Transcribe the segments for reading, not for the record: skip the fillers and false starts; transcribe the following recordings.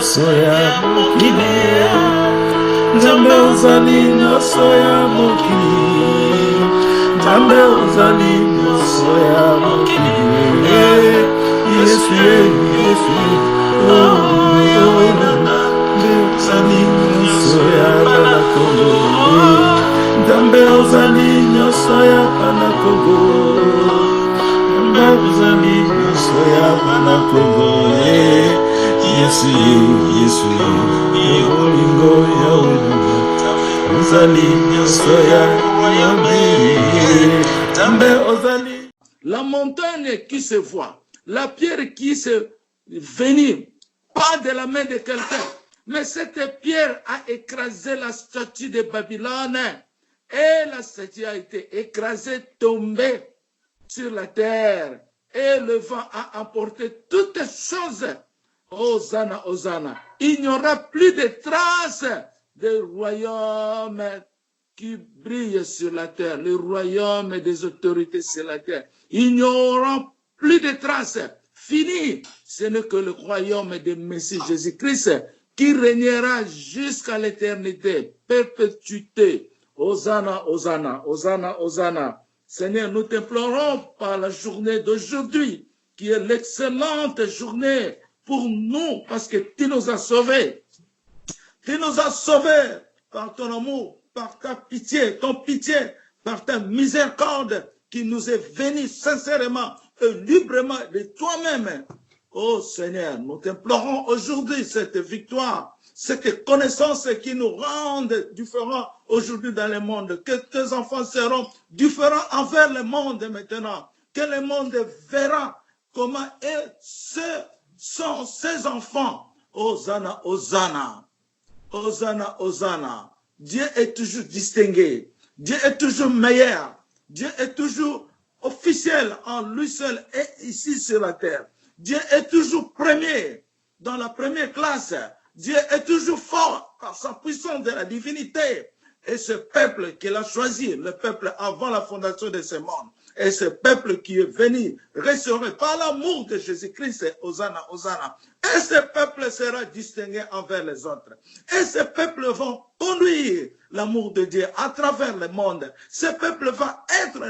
Soya mokili, Nzambe ozali nyonso ya mokili, Nzambe ozali nyonso ya mokili, Yesu Yesu, Nzambe ozali nyonso ya bana Kongo, Nzambe ozali nyonso ya bana Kongo, Nzambe ozali nyonso ya bana Kongo. Yesu, Yesu, Yolingo, Yolingo, Ozali, Soya, Ozali. La montagne qui se voit, la pierre qui se venue, pas de la main de quelqu'un, mais cette pierre a écrasé la statue de Babylone et la statue a été écrasée, tombée sur la terre et le vent a emporté toutes choses. Hosanna, Hosanna. Il n'y aura plus de traces des royaumes qui brillent sur la terre, le royaume des autorités sur la terre. Il n'y aura plus de traces. Fini. Ce n'est que le royaume de Messie Jésus-Christ qui régnera jusqu'à l'éternité, perpétuité. Hosanna, Hosanna, Hosanna, Hosanna. Seigneur, nous t'implorons par la journée d'aujourd'hui, qui est l'excellente journée pour nous, parce que tu nous as sauvés. Tu nous as sauvés par ton amour, par ta pitié, par ta miséricorde qui nous est venue sincèrement et librement de toi-même. Oh Seigneur, nous t'implorons aujourd'hui cette victoire, cette connaissance qui nous rend différents aujourd'hui dans le monde, que tes enfants seront différents envers le monde maintenant, que le monde verra comment sont ces enfants. Hosanna, Hosanna, Hosanna, Hosanna. Dieu est toujours distingué. Dieu est toujours meilleur. Dieu est toujours officiel en lui seul et ici sur la terre. Dieu est toujours premier dans la première classe. Dieu est toujours fort par sa puissance de la divinité. Et ce peuple qu'il a choisi, le peuple avant la fondation de ce monde, et ce peuple qui est venu restaurer par l'amour de Jésus-Christ, Hosanna, Hosanna. Et ce peuple sera distingué envers les autres. Et ce peuple va conduire l'amour de Dieu à travers le monde. Ce peuple va être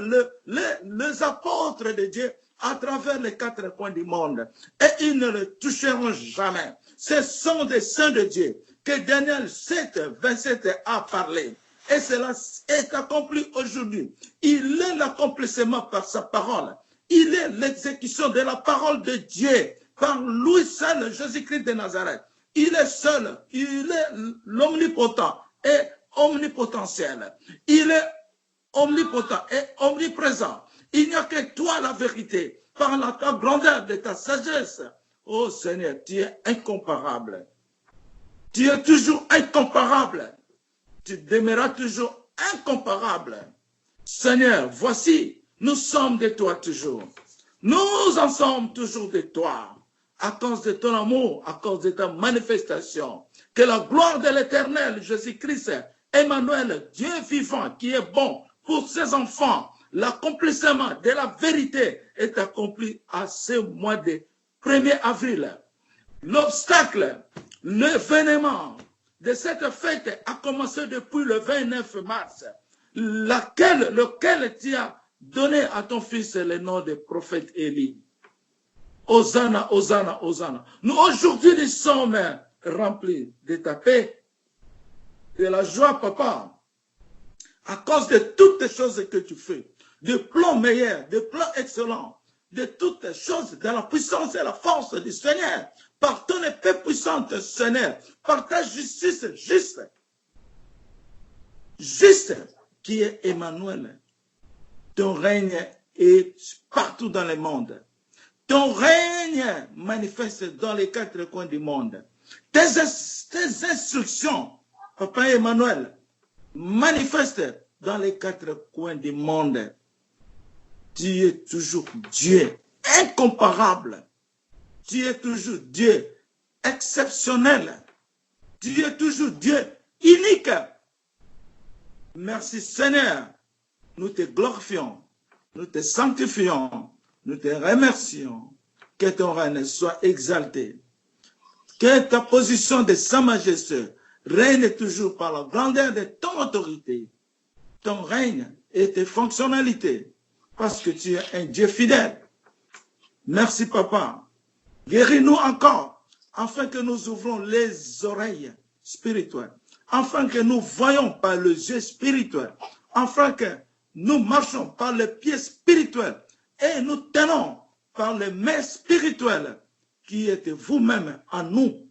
les apôtres de Dieu à travers les quatre coins du monde. Et ils ne le toucheront jamais. Ce sont des saints de Dieu que Daniel 7, 27 a parlé. Et cela est accompli aujourd'hui. Il est l'accomplissement par sa parole. Il est l'exécution de la parole de Dieu par lui seul, Jésus-Christ de Nazareth. Il est seul. Il est l'omnipotent et omnipotentiel. Il est omnipotent et omniprésent. Il n'y a que toi la vérité. Par la grandeur de ta sagesse. Oh Seigneur, tu es incomparable. Tu es toujours incomparable. Tu demeureras toujours incomparable. Seigneur, voici, nous sommes de toi toujours. Nous en sommes toujours de toi. À cause de ton amour, à cause de ta manifestation. Que la gloire de l'Éternel, Jésus-Christ, Emmanuel, Dieu vivant, qui est bon pour ses enfants, l'accomplissement de la vérité est accompli à ce mois de 1er avril. L'obstacle, l'événement de cette fête a commencé depuis le 29 mars, lequel tu as donné à ton fils le nom de prophète Élie. Hosanna, Hosanna, Hosanna. Nous aujourd'hui nous sommes remplis de ta paix, de la joie, papa, à cause de toutes les choses que tu fais, de plans meilleurs, de plans excellents, de toutes les choses, de la puissance et la force du Seigneur, par ton épée puissante, Seigneur, par ta justice juste, qui est Emmanuel. Ton règne est partout dans le monde. Ton règne manifeste dans les quatre coins du monde. Tes instructions, Papa Emmanuel, manifestent dans les quatre coins du monde. Tu es toujours Dieu, incomparable. Tu es toujours Dieu, exceptionnel. Tu es toujours Dieu, unique. Merci Seigneur. Nous te glorifions, nous te sanctifions, nous te remercions. Que ton règne soit exalté. Que ta position de Sa Majesté règne toujours par la grandeur de ton autorité, ton règne et tes fonctionnalités, parce que tu es un Dieu fidèle. Merci, Papa. Guéris-nous encore, afin que nous ouvrons les oreilles spirituelles, afin que nous voyons par les yeux spirituels, afin que nous marchons par les pieds spirituels et nous tenons par les mains spirituelles qui êtes vous-même en nous.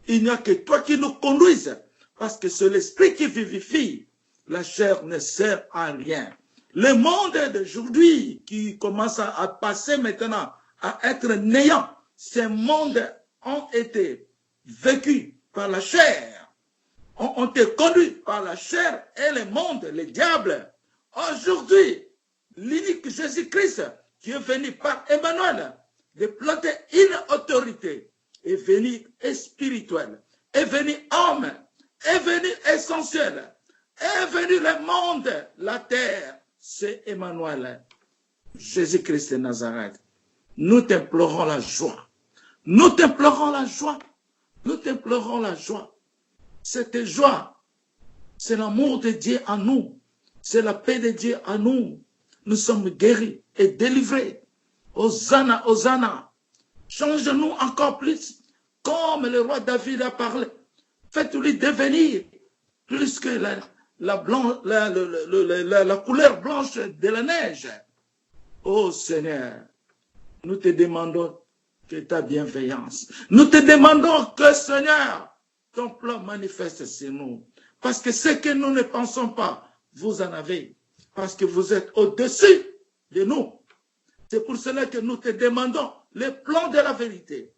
Il n'y a que toi qui nous conduises, parce que c'est l'esprit qui vivifie. La chair ne sert à rien. Le monde d'aujourd'hui qui commence à passer maintenant à être néant, ces mondes ont été vécus par la chair, ont été conduits par la chair et le monde, le diable. Aujourd'hui, l'unique Jésus-Christ qui est venu par Emmanuel, de planter une autorité, est venu spirituel, est venu homme, est venu essentiel, est venu le monde, la terre, c'est Emmanuel, Jésus-Christ de Nazareth. Nous t'implorons la joie. Nous t'implorons la joie. Nous t'implorons la joie. Cette joie, c'est l'amour de Dieu en nous. C'est la paix de Dieu en nous. Nous sommes guéris et délivrés. Hosanna, Hosanna. Change-nous encore plus, comme le roi David a parlé. Faites-lui devenir plus que la couleur blanche de la neige. Ô Seigneur, nous te demandons que ta bienveillance. Nous te demandons que, Seigneur, ton plan manifeste sur nous. Parce que ce que nous ne pensons pas, vous en avez. Parce que vous êtes au-dessus de nous. C'est pour cela que nous te demandons le plan de la vérité.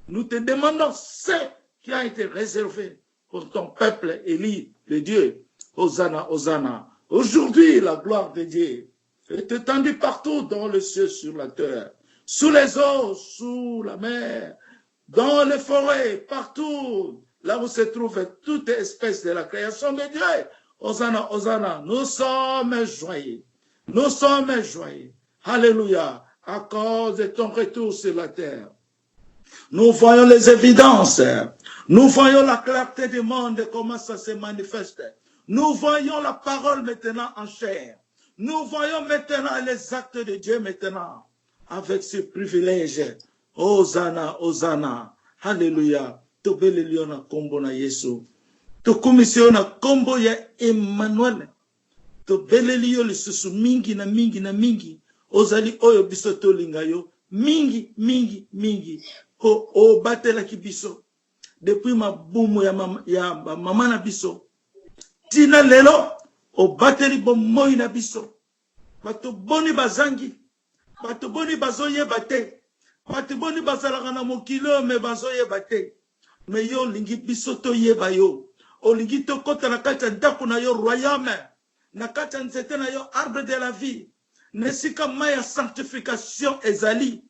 Nous te demandons ce qui a été réservé pour ton peuple élu de Dieu. Hosanna, Hosanna. Aujourd'hui, la gloire de Dieu est étendue partout dans le ciel, sur la terre, sous les eaux, sous la mer, dans les forêts, partout, là où se trouve toute espèce de la création de Dieu. Hosanna, Hosanna. Nous sommes joyeux. Nous sommes joyeux. Alléluia. À cause de ton retour sur la terre. Nous voyons les évidences. Nous voyons la clarté du monde, comment ça se manifeste. Nous voyons la parole maintenant en chair. Nous voyons maintenant les actes de Dieu maintenant. Avec ce privilège. Hosanna, Hosanna. Alléluia. Tobelelio na kombo na Yesu. Tokumisio na kombo ya Emmanuel. Tobelelio lisusu mingi na mingi na mingi. Ozali oyo biso tolinga yo. Mingi, mingi, mingi. O batela ki biso. Depuis ma bumu ya mama na biso. Tina lelo. O bateli bomoi na biso. Bato boni bazangi. Bato boni bazoye bate. Bato boni bazalaka na mokilo me bazoye bate. Me yo lingi biso to yeba yo. O lingi to kota na kati ya ndako na yo royaume. Na kati ya nzete na yo arbre de la vie. Nesika maya sanctification ezali.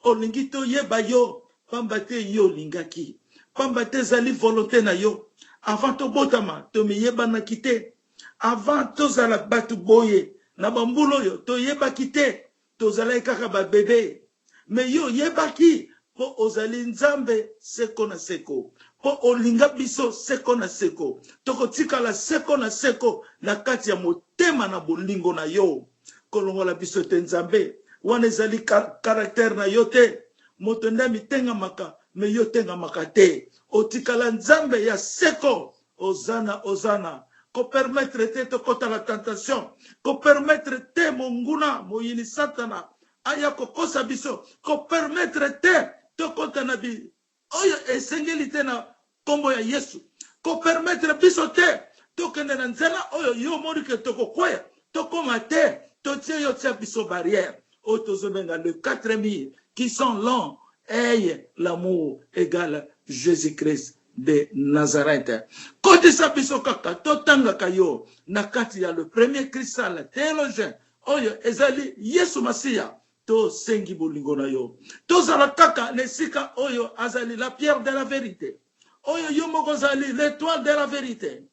O lingi to yeba yo. Pambate yo lingaki. Pambate zali volonté na yo. Avant to botama to me yeba na kite. Avant to zala batu boye. Na bambulo yo to yeba kite. To zala kaka ba bébé. Me yo yeba ki. Po ozali nzambe seko na seko. Po olinga biso seko na seko. Toko tika la seko na seko. Na kati ya motema na bolingo na yo. Kolongola biso te nzambe. Wane zali karakter na yo te. Moto ndami tenga maka. Me yo tenga maka te. O tika la nzambe ya seko. Hosanna, Hosanna. Ko permettre te to kota la tentation. Ko permettre te monguna moyini satana. Aya ko kosa biso. Ko permettre te to kota na bi. Oyo esengeli te na kombo ya Yesu. Ko permettre biso te to kende na nzela oyo yo mori ke to ko kwea. To koma te to tie yo tia biso barrière. O to zobenga le 4000 qui sont longs. Aye l'amour égale Jésus-Christ de Nazareth. Kote sa biso kaka to tanga kayo na kati ya le premier cristal théologien oyo ezali Yesu Masia. To sengi bolingo na yo. To zala kaka nesika oyo azali la pierre de la vérité. Oyo yo moko zali l'étoile de la vérité.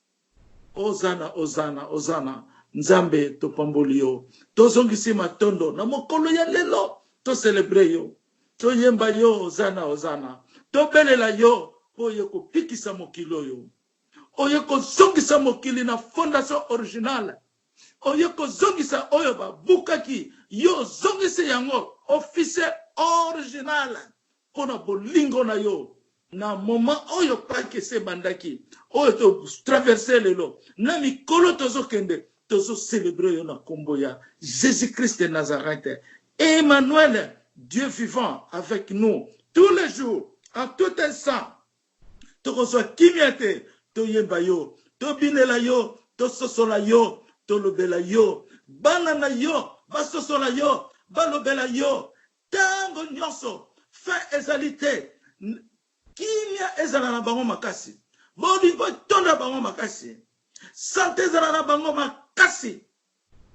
Hosanna, Hosanna, Hosanna. Nzambe to pamboli yo. To zongisi matondo na mokolo ya lelo. to célébrer yo, to yemba yo ozana ozana, to belela yo po yeko pikisa mokilo yo. Oyo ko zongisa mokili na fondation originale. Oyo ko zongisa oyo ba bukaki yo zongise yango officiel original pona bolingo na yo na moment oyo pake se bandaki oyo to traverser lelo na mikolo tozo kende tozo célébrer yo na kombo ya Jésus-Christ de Nazareth, Emmanuel, Dieu vivant avec nous tous les jours en tout instant. To reçoit kimiate to yemba yo, to binela yo, to sosola yo, to lobela yo, banana yo, basosola yo, balobela yo, tango nyonso, fin ezalite, kimia ezala na bango makasi, bodi tonda bango makasi, sante ezala na bango makasi,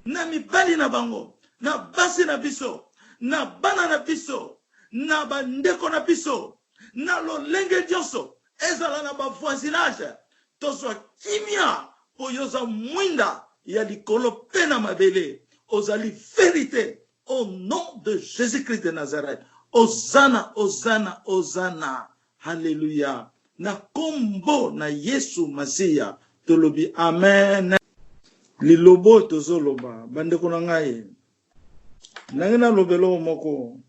na mibali na bango, na basi na biso, na bana na biso, na bandeko na biso, na lolenge nyonso, ezala na ba voisinage, tozwa kimia po yoza mwinda ya likolo pena mabele ozali vérité au nom de Jésus-Christ de Nazareth. Hosanna, Hosanna, Hosanna. Alléluia. Na kombo na Yesu Masiya tolobi amen. Lilobo tozoloba bandeko na ngai. Nangena lobelo moko.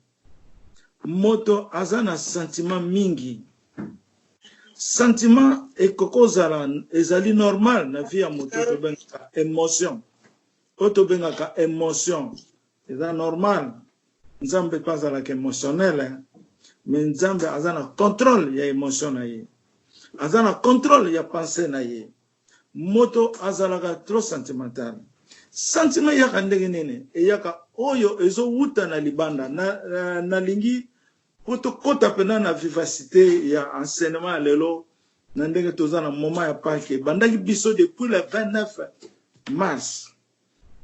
Moto azana sentiment mingi. Sentiment et kokozala ezali normal na vie ya moto to benga émotion. Oto benga ka émotion. C'est normal. Nzambe pas la émotionnel, mais Nzambe azana contrôle ya émotion na ye. Azana contrôle ya pensée na ye. Moto azalaka trop sentimental. Sentiment ya kandenge nene e yaka oyo ezo wuta na libanda na lingi poto kota pena na vivacité ya enseignement lelo na ndenge tozana moment ya Pâques bandaki biso depuis le 29 mars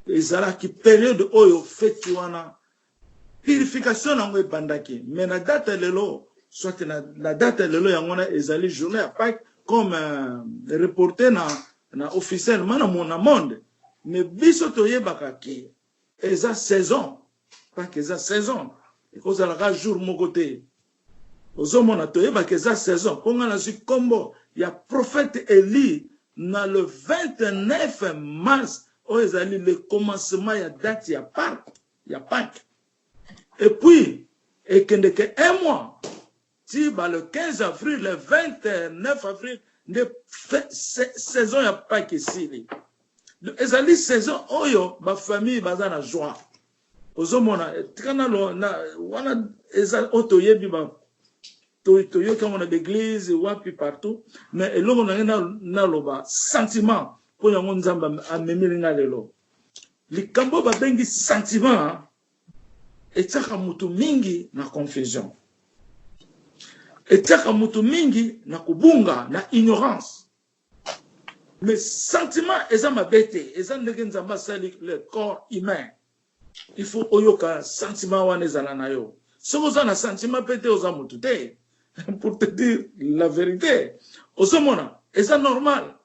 ezalaki période oyo feti wana purification nango bandaki mais na date lelo soit na date lelo yango na ezali journée ya Pâques comme reporté na officiellement na monde mais biso toyebaka ki eza saison Pâques eza saison cause la jour mon côté aux hommes on a toyeba que eza saison ponga na su kombo ya prophète Élie na le 29 mars o ezali le commencement ya date ya Pâques et puis et kende que un mois si ba le 15 avril le 29 avril de saison ya Pâques ici ezali saison oyo ba famille baza na joie ozomona tikana lo na wana eza otoyebi ba toyo kama na l'église wapi partout mais elongo na loba sentiment po yango Nzamba amemelinga lelo likambo ba bengi sentiment etaka mutu mingi na confusion etaka mutu mingi na kubunga na ignorance mais sentiment eza mabete eza ndenge Nzamba sali le corps humain. Il faut oyoka sentiment wana ezala na yo. Soko za na sentiment pete oza mutu te. Pour te dire la vérité. Osomona, eza normal.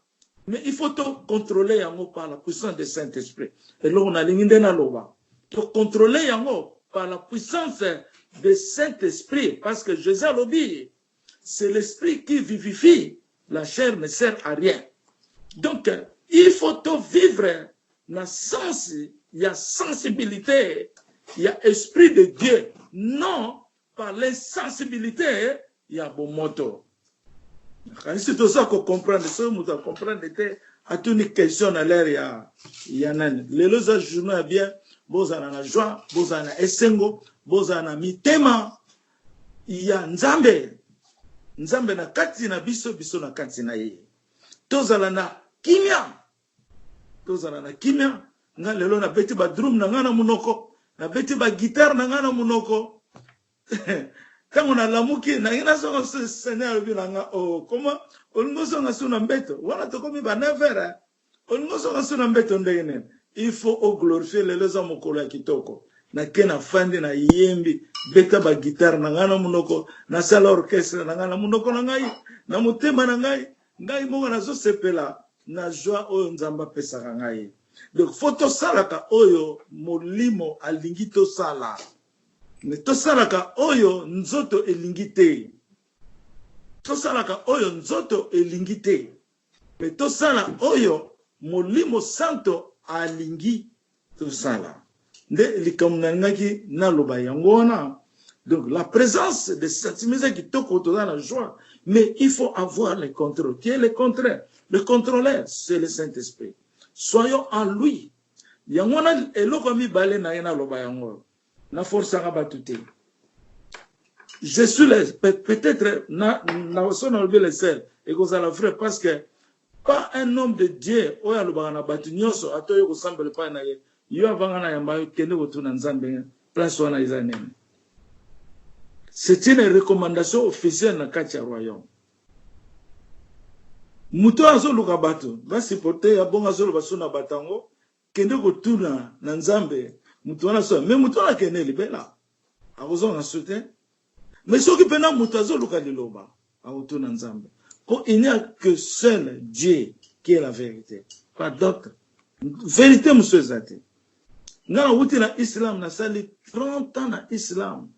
Mais il faut te contrôler yango par la puissance du Saint-Esprit. Et là on a linginde na loba. Te contrôler yango par la puissance du Saint-Esprit parce que Jésus lobi, c'est l'esprit qui vivifie. La chair ne sert à rien. Donc il faut te vivre na sens. Il y a sensibilité, il y a esprit de Dieu. Non, par l'insensibilité, il y a bon moto. C'est tout ça qu'on comprend. Ce que nous comprenons, à toute une question à l'air, il y a un. Les lois journaux bien, bozana na joie, bozana esengo, bozana mitema. Il y a Nzambe. Nzambe na kati na biso, biso na kati na ye. Tozala na kimia. Tozala na kimia. Nga lelo na beti ba drum na ngana munoko na beti ba guitare na ngana munoko tango na lamuki na ngina songa seigneur bi na nga oh comment olingo songa suna mbeto wana to komi ba 9h olingo songa suna mbeto ndene il faut au glorifier lelo za mokolo ya kitoko na kena fandi na yembi beta ba guitare na ngana munoko na sala orchestre na ngana munoko na ngai na mutema na ngai mo na zo sepela na joie oyo Nzamba pesaka ngai. Donc, photo salaka oyo molimo alingi to sala. Mais tosalaka oyo nzoto elingi te. Tosalaka oyo nzoto elingi te. Mais tosala oyo molimo santo alingi tosala. Nde likamnangaki na loba yango wana. Donc la présence de Satimisa qui toko dans la joie, mais il faut avoir le contrôle. Qui est le contraire? Le contrôleur, c'est le Saint-Esprit. Soyons en lui. Yangwana elokomi bale na yena loba yango. Na force rabatute. Je suis peut-être na son enlever les sel et que ça la ferait parce que pas un homme de Dieu oya loba na batunyoso atoyo ko semble pas na ye. Yo avanga na yamba kende ko tuna nzambe place wana izanene. C'est une recommandation officielle dans le royaume. Muto azo luka bato, va supporter ya bonga zo baso na batango, kende ko tuna na nzambe, muto wana so, mais muto na kene libela. Akozo na soutien. Mais soki pena muto azo luka liloba, akoto na nzambe. Il n'y a que seul Dieu qui est la vérité, pas d'autre. Vérité monsieur zate. Ngana wuti na Islam na sali 30 ans na Islam.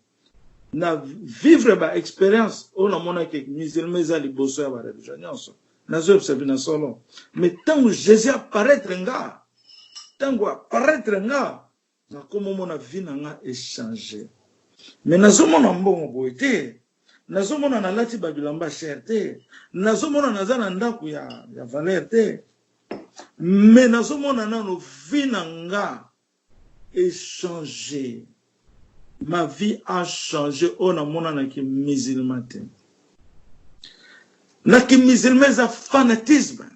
Na vivre ba expérience on a mona que musulmans za liboso ya ba religion nyonso na zo observer na solo mais tant Jésus apparaître nga tango apparaître nga na comme mona vie na nga échanger mais nazo mona mbongo boité nazo mona na lati ba bilamba cherté nazo mona naza na ndaku ya valeur té mais nazo mona nano vie na nga échanger. Ma vie a changé. On a mon anaki musulman. Naki musulman za fanatisme.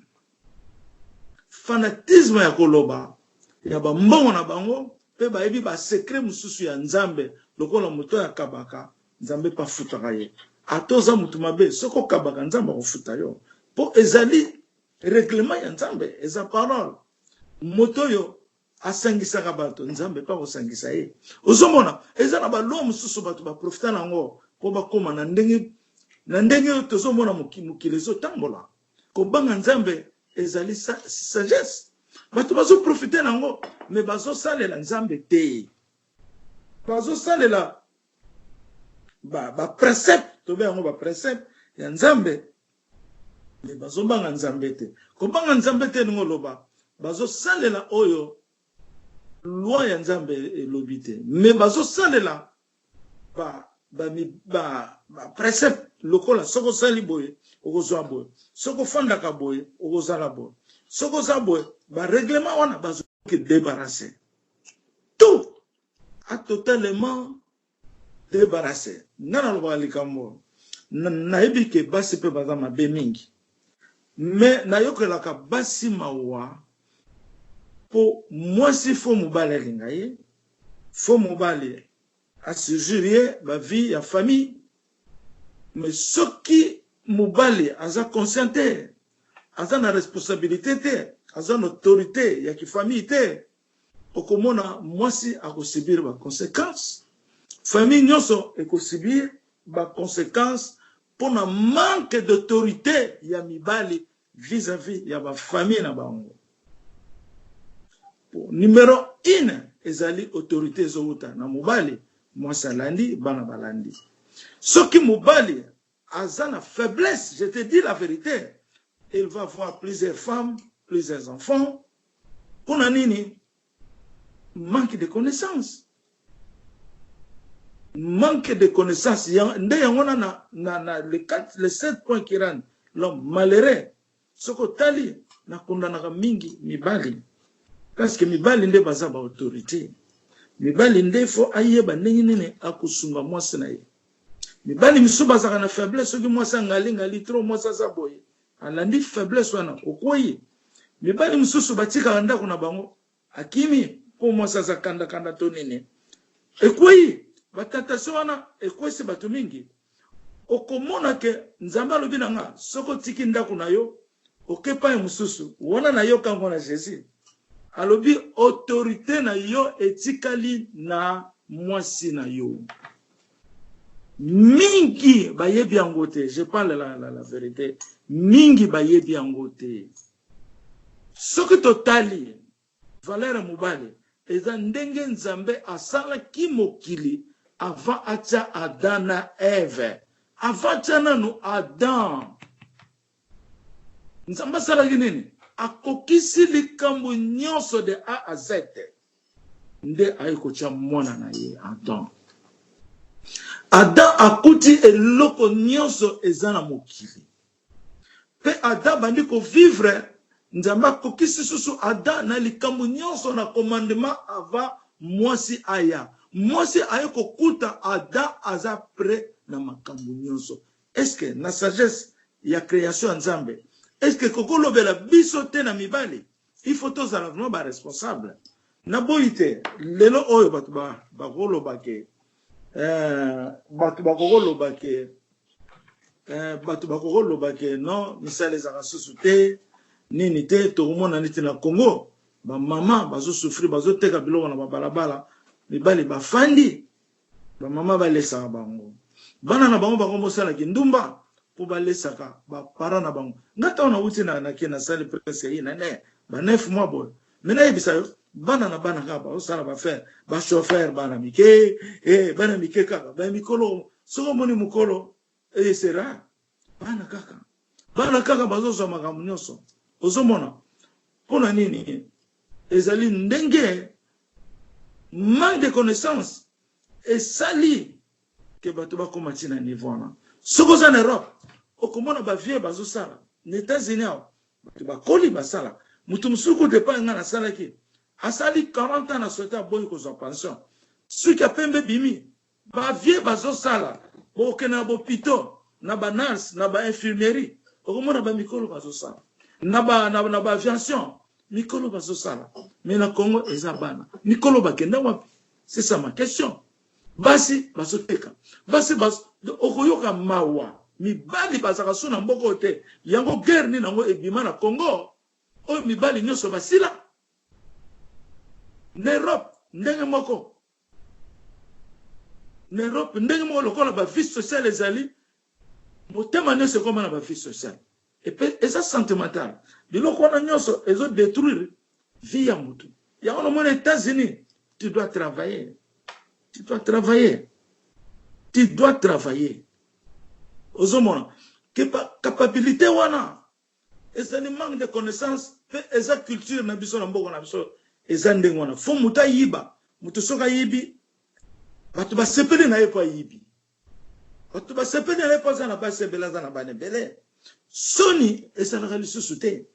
Fanatisme ya koloba. Ya ba mbongo na bango. Pe ba ebi ba secret mususu ya nzambe. Lokola muto ya kabaka. Nzambe pa futaka ye. Atoza mutu mabe. Soko kabaka nzambe ko futa yo. Po ezali règlement ya nzambe. Eza parole. Moto yo. Asangisaka bato nzambe pa kosangisa ye ozomona eza na balo mususu bato ba profita nango po bakoma na ndenge tozomona mukilezo tambola ko banga nzambe ezali sagesse bato bazo profiter nango mais bazo salela nzambe te bazo salela ba précepte to be yango ba précepte ya nzambe mais bazo banga nzambe te ko banga nzambe te ngoloba bazo salela oyo loi ya nzambe elobite mais bazo salela ba précepte lokola soko sali boye okozwa boye soko fandaka boye okozala boye soko za boye ba règlement wana bazo ke débarrasser tout a totalement débarrassé nana lo balikambo na ebike basi pe bazama be mingi mais na yokelaka basi mawa. Pour moi, si faut mobile ringaye, faut mobile assurer ma vie, la famille. Mais ce qui mobile a sa conscienté, a sa responsabilité, a sa autorité, ya qui famille té. Au commun, moi si a subir ma conséquence. Famille nyonso e subir ma conséquence pour un manque d'autorité ya mibali vis-à-vis ya ma famille na bango. Numéro 1, ezali autorité zouta na mobali mwasa landi bana balandi. Ce qui mobali azana faiblesse, je te dis la vérité, il va avoir plusieurs femmes, plusieurs enfants. Pour nini manque de connaissances. Manque de connaissances. Nde yangona na les 7 points qui rendent l'homme malheureux. Soko tali na kundanaka mingi mibali. Parce que mibali nde baza ba autorité. Mibali nde fo ayeba ndenge nini akusunga mwasi na ye. Mibali misu bazaka na faiblesse soki mwasi ngali trop mwasi azaboye. Alandi faiblesse wana okoyi. Mibali misusu batika ndako na bango akimi po mwasi azakanda to nini. Ekoyi batatation wana ekoyi bato mingi. Okomona ke nzamba lobi nanga soko tiki ndako na yo okepa mususu wana na yo kango na Jésus. Alobi autorité na yo etikali na mwasi na yo. Mingi bayebi yango te, je parle la vérité. Mingi bayebi yango te. Soki totali valeur mobali eza ndenge nzambe asala ki mokili avant atia Adam na Eve. Avant tiana no Adam. Nzamba salaki nini? Akokisi likambo nyonso de A à Z. Nde ayikocha mwana na ye Adam. Adam akuti eloko nyonso ezana mokili. Pe Adam bandi ko vivre nzamba kokisi susu Adam na likambo nyonso na commandement avant mwasi aya. Mwasi aya kokuta Adam aza prêt na makambo nyonso. Est-ce que na sagesse ya création nzambe? Est-ce que kokolo bela biso te na mibali? Il faut tous à vraiment ba responsable. Na boite lelo oyo batu ba kolo bake batu ba kolo bake batu ba kolo bake non misale za kasusu te nini te to mona niti na Congo ba mama bazo souffrir bazo teka biloko na balabala mibali ba fandi ba mama ba lesa bango bana na bango ba kombo sala kindumba po ba lesaka ba para na bango ngata ona uti na kina sali presse yi na ne ba 9 mois boy mena yebisa yo bana na bana kaba osala ba faire ba chauffeur bana mike bana mike kaka ba mikolo soko moni mukolo sera bana kaka bazo so makambo nyonso ozomona pona nini ezali ndenge manque de connaissance esali ke bato bakoma tina niveau na soko za na Europe okomona ba vie bazo sala na États-Unis bato bakoli basala mutu musuku de pa ngana sala ki asali 40 ans na sota boy ko za pension suki apembe bimi ba vie bazo sala bo kena bo pito na ba nurse na ba infirmerie okomona ba mikolo bazo sala na ba aviation mikolo bazo sala mais na Congo ezabana mikolo bakenda wapi? C'est ça ma question. Basi bazo teka basi okoyoka mawa mibali bazaka suna mboko te yango guerre ni nango ebima na Congo oyo mibali nyonso basila na Europe ndenge moko lokola ba vie sociale ezali motema nyonso koma na ba vie sociale et puis eza sentimental biloko wana nyonso ezo détruire vie ya mutu yango no mona États-Unis tu dois travailler ozomona capacité wana ezali manque de connaissance pe eza culture na biso na mboko na biso eza ndenge wana fo muta yiba mutu soka yibi batu basepeli na yepa yibi batu basepeli na yepa za na basebela za na banebele soni ezalaka lisusu te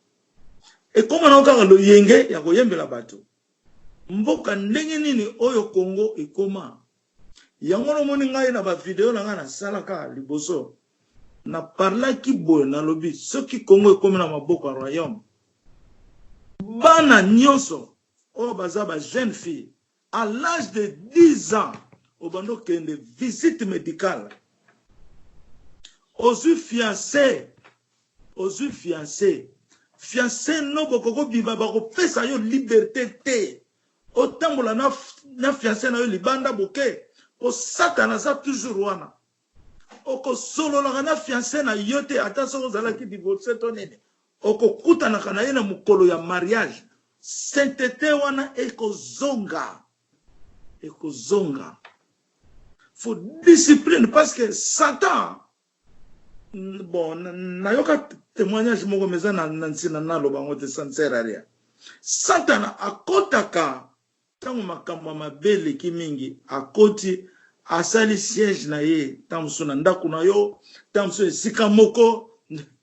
ekoma na okaka loyenge ya koyembela bato mboka ndenge nini oyo Congo ekoma yango no moni ngai na ba video na nga na salaka liboso na parlaki boye na lobi soki Congo ekomi na maboko ya royaume bana nyonso oyo baza ba jeune fille à l'âge de 10 ans obando kende visite médicale ozu fiancé no bokoko biba bako pesa yo liberté te otambola na fiancé na yo libanda boke o satana za toujours wana oko solo na fiancé na yo te ata soko zala ki divorce to nene oko kutana kana yena mukolo ya mariage sainteté wana ekozonga faut discipline parce que Satan bon na yoka témoignage moko meza na nsina na loba ngote sanseraria Satan akotaka tangu makambo mabele kimingi akoti asali siège na ye tamso na ndako na yo tamso esika moko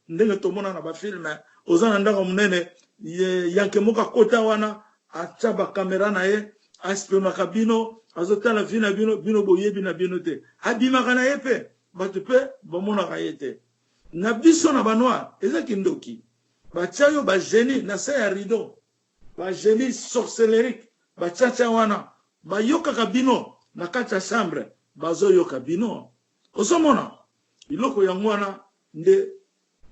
ndenge tomona na ba film ozana ndako munene yanke moka kota wana ataba kamera na ye aspiona kabino azotala vina bino boyebi na bino te abima kana yepe batu pe bomona kayete na biso na banwa ezaki ndoki bachayo ba génie na sa ya rideau ba génie sorcellerique bachacha wana bayoka kabino na kati ya chambre bazoyoka bino osomona iloko yango wana nde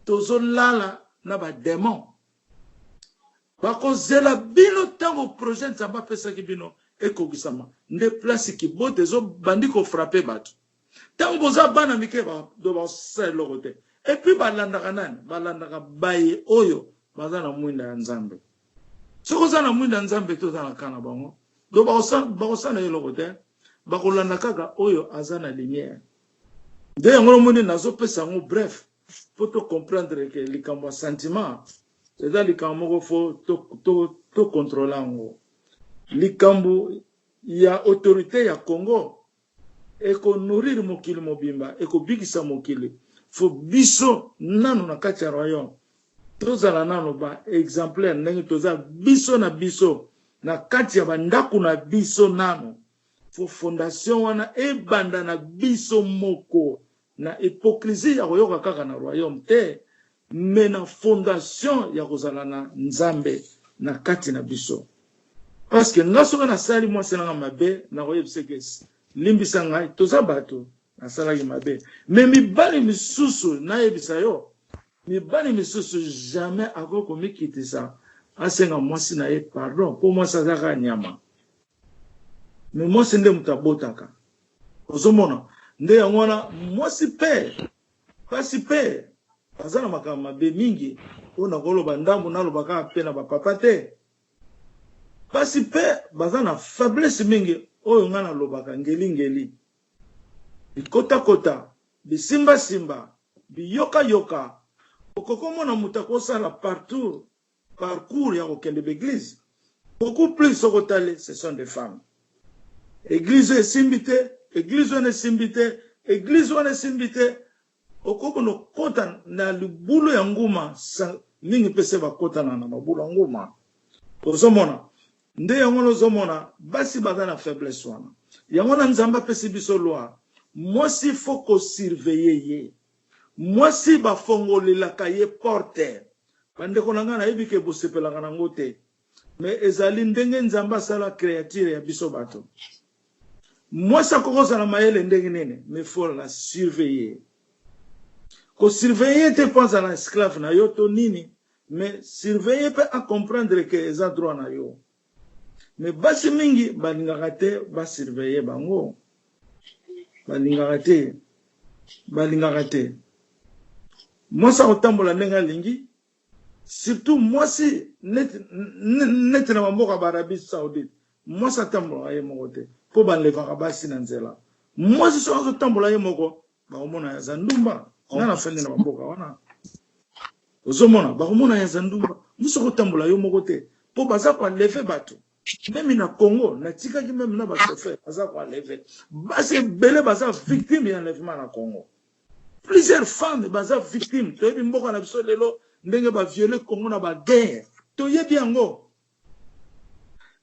tozolala na ba démon bakozela bino tango projet nzamba pesaki bino ekokisama nde place ki bote zo bandiko frapper bato tango boza bana mike do ba sel lokote et puis balandaka nani balandaka baye oyo baza na mwinda ya nzambe soko za na mwinda ya nzambe to za na kana bango do ba osana yo lokote bakolanda kaka oyo azana lumière. De yango moni nazo pesa ngo bref pour te comprendre que likambo ya sentiment eza likambo moko fo to contrôler ngo. Likambo ya autorité ya Congo eko nourrir mokili mobimba eko bikisa mokili fo biso nanu na kati ya royaume tozala nanu ba exemplaire ndenge toza biso na biso na kati ya bandako na biso nanu fo fondation wana ebanda na biso moko na hypocrisie ya koyoka kaka na royaume te me na fondation ya kozala na nzambe na kati na biso. Parce que nga soka nasali mwasi nanga mabe na koyebisa ke limbisa ngai toza bato nasalaki mabe me mibali misusu nayebisa yo mibali misusu jamais ako komikitisa asenga mwasi na ye pardon po mwasi azaka nyama me mwasi nde mutu abotaka ozomona nde yango wana mwasi pe pasi pe aza na makambo mabe mingi oyo nakoloba ndambo nalobaka pe na bapapa te pasi pe baza na faiblesse mingi oyo nga nalobaka ngeli bikota bisimba biyoka okokomona mutu akosala parcours ya kokende l'église beaucoup plus sokotale ce sont des femmes. Église esimbi te église wana esimbi te église wana esimbi te okokono kota na libulu ya nguma mingi pese bakota na mabulu ya nguma ozomona nde yango ozomona basi baza na faiblesse wana yango na nzambe apesi biso loi mwasi faut ko surveiller ye mwasi bafongolelaka ye porte bandeko na nga nayebi ke bosepelaka nango te me ezali ndenge nzambe asala créature ya biso bato mwasi akokozala mayele ndenge nene me faut la surveiller ko surveiller te mpo azala esclave na yo to nini me surveiller mpe a comprendre ke eza droit na yo me basi mingi balingaka te basurveiller bango balingaka te mwasi akotambola ndenge alingi surtout mwasi neti na bamboka baarabie saoudite mwasi atambolaka ye moko te mpo balevaka basi na nzela mwasi soki azotambola ye moko bakomona yaza ndumba nana fende na bamboka wana ozomona bakomona yaza ndumba mosi akotambola yo moko te mpo baza koaleve bato même na Congo natikaki même na bachauffeur baza koaleve basi ebele baza victime ya enlèvement na Congo. Plusieurs femmes baza victimes toyebi mboka na biso lelo ndenge baviole Congo na baguerre toyebi yango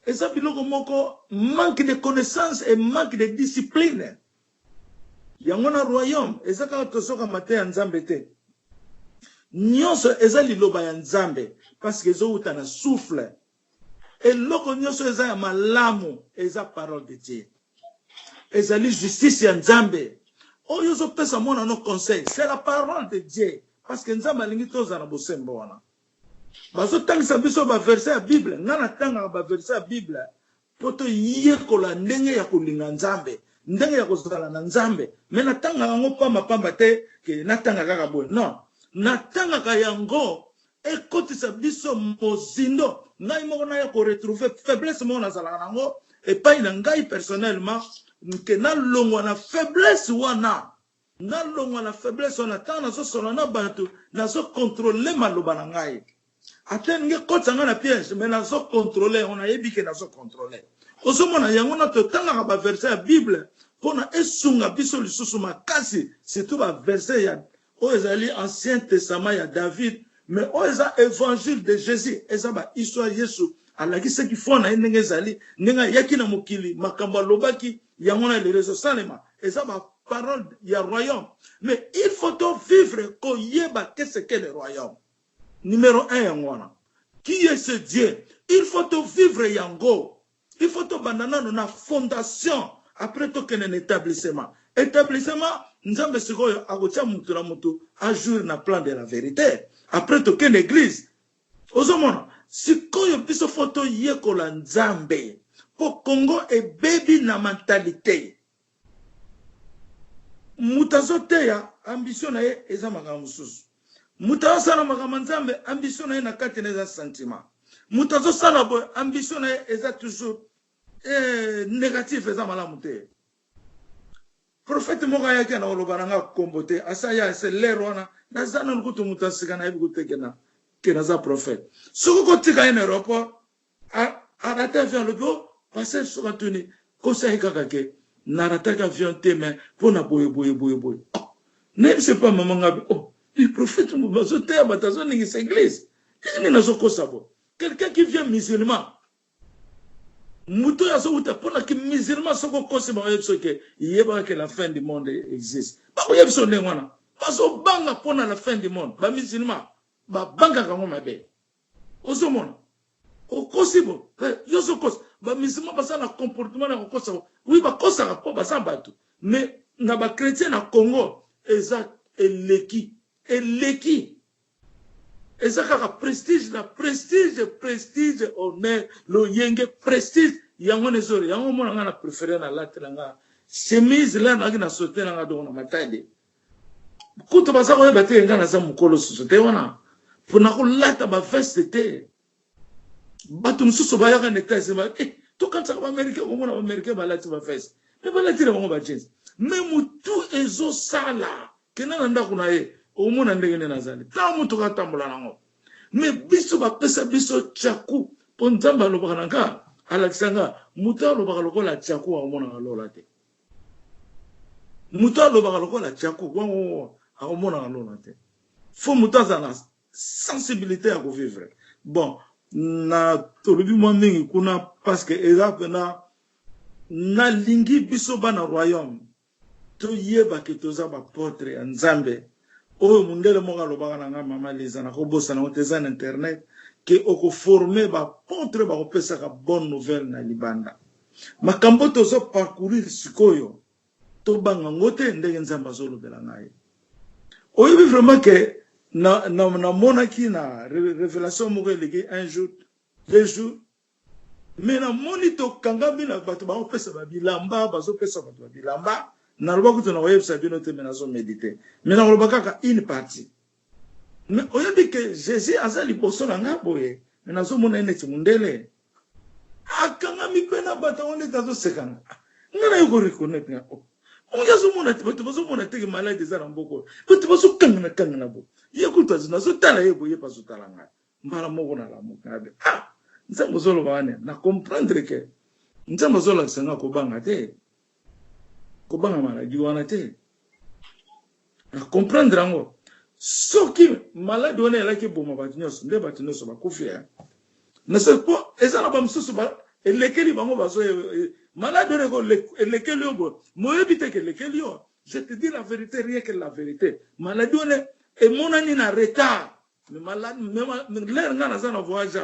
eza biloko moko manque de connaissance et manque de discipline yango na royaume eza kaka tozoka mate ya nzambe te nyonso eza liloba ya nzambe parce que ezouta na souffle eloko nyonso eza ya malamu eza parole de Dieu ezali justice ya nzambe oyo ozopesa mwana no conseil c'est la parole de Dieu parce que nzambe alingi tozala na bosembo wana bazotangisa biso baverset ya bible nga natangaka baverset ya bible po toyekola ndenge ya kolinga nzambe ndenge ya kozala na nzambe me natangaka yango pamba te ke natangaka kaka boye non natangaka yango ekotisa biso mozindo ngai moko naya koretrouve faiblesse moko nazalaka nango epai na ngai personnellement nke nalongwa na faiblesse wana ntango nazosola na bato nazokontrole maloba na ngai ate nge kotisa ngai na piège me nazokontrole yango nayebi ke nazokontrole ozomona yango na totangaka baverset ya bible mpona esunga biso lisusu makasi surtout baverset ya oyo ezali ancien testament ya David mais oyo eza évangile de Jésus eza bahistoire Yesu alakisaki fo na ye ndenge ezali ndenge ayaki na mokili makambo alobaki yango na lerezo salema eza baparole ya royaume mais il faut to vivre koyeba qu'est-ce que le royaume numéro 1 yango wana qui est ce Dieu il faut to vivre yango il faut to bandana na fondation après to kene établissement nzambe sikoyo akotia mutu na mutu a jour na plan de la vérité après to kene église ozomona sikoyo biso foto yekola nzambe po Congo ebebi na mentalité mutazoteya ambition na ye eza makambo mosusu mutazosala makambo nzambe ambition na ye na kati na eza sentiment mutazosala boye ambition na ye eza toujours négatif eza malamu te prophète moka yake na olobananga kombote asaya c'est l'air wana nazana nkutu mutasika na ibu kutekena ke naza prophète soko kotika ina aéroport arata avion le bo passer sur atuni kosa ikaka ke narata ka avion teme pona boye ne c'est pas maman ngabi oh le prophète mu bazo te batazo ningi église ni nazo kosabo quelqu'un qui vient musulman muto ya so uta pona ki musulman soko kosi ba yebso ke yeba que la fin du monde existe ba yebso ndengwana bazo banga pona la fin du monde ba musulman ba banga kango mabe osomona okosibo yo so kos ba musulman basa na comportement na kosa oui ba kosa ko basa batu mais na ba chrétien na Congo eza eleki eza kaka prestige na prestige honneur lo yenge prestige yango nezori yango mona nga na préférer na latre nga chemise là na sauter na do na matade kuto basa ko bate nga na za mukolo susu te wana pona ko lata ba veste te batu mususu ba yaka nekta sema to kanta ba America ko mona America ba lati ba veste mais ba lati ba ba jeans mais mutu ezo sala kena nda kuna ye o mona ndenge na zali ta mutu ka tambula nango mais biso ba pesa biso chaku ponzamba lo bakananga Alexanga muta lo bakalo ko la chaku o mona ngalola te muta lo bakalo ko la chaku o mona ngalola te faut muta za na sensibilité à vivre bon na tolobi mo mingi kuna parce que exemple na lingi biso bana royaume to yeba ke toza ba portrait ya Nzambe o mundele mo ngaloba nga mama leza na ko bosa na oteza na internet ke oko former ba portrait ba kopesa ka bonne nouvelle na libanda makambo tozo parcourir sikoyo to banga ngote ndenge Nzamba zolo bela ngai o yebi vraiment que na mona ki na révélation mo legi un jour deux jours mais na moni to kangami na bato ba opesa ba bilamba bazo pesa bato ba bilamba na loba kuto na website bino te menazo méditer mais na loba kaka une partie mais oyebi que Jésus azali boso na ngaboye menazo mona ene timundele akangami pena bato onde tazo sekana ngana yuko reconnaître ngako onyazo mona bato bazo mona te malade za na mboko bato bazo kangana bo yekuta zina zo tala yebo yepa zo tala nga mbala moko na la mukabe nzambo zolo bane na comprendre que nzambo zolo aksenga ko banga te ko banga maladi wana te na comprendre ngo soki maladi wana la ki boma batinyoso nde batinyoso bakufia na se po ezala ba msusu ba elekeli bango bazo maladi wana ko elekeli obo moyebi te ke elekeli yo je te dis la vérité rien que la vérité maladi wana et mon ani na retard mais malade même l'air ngana za na voyage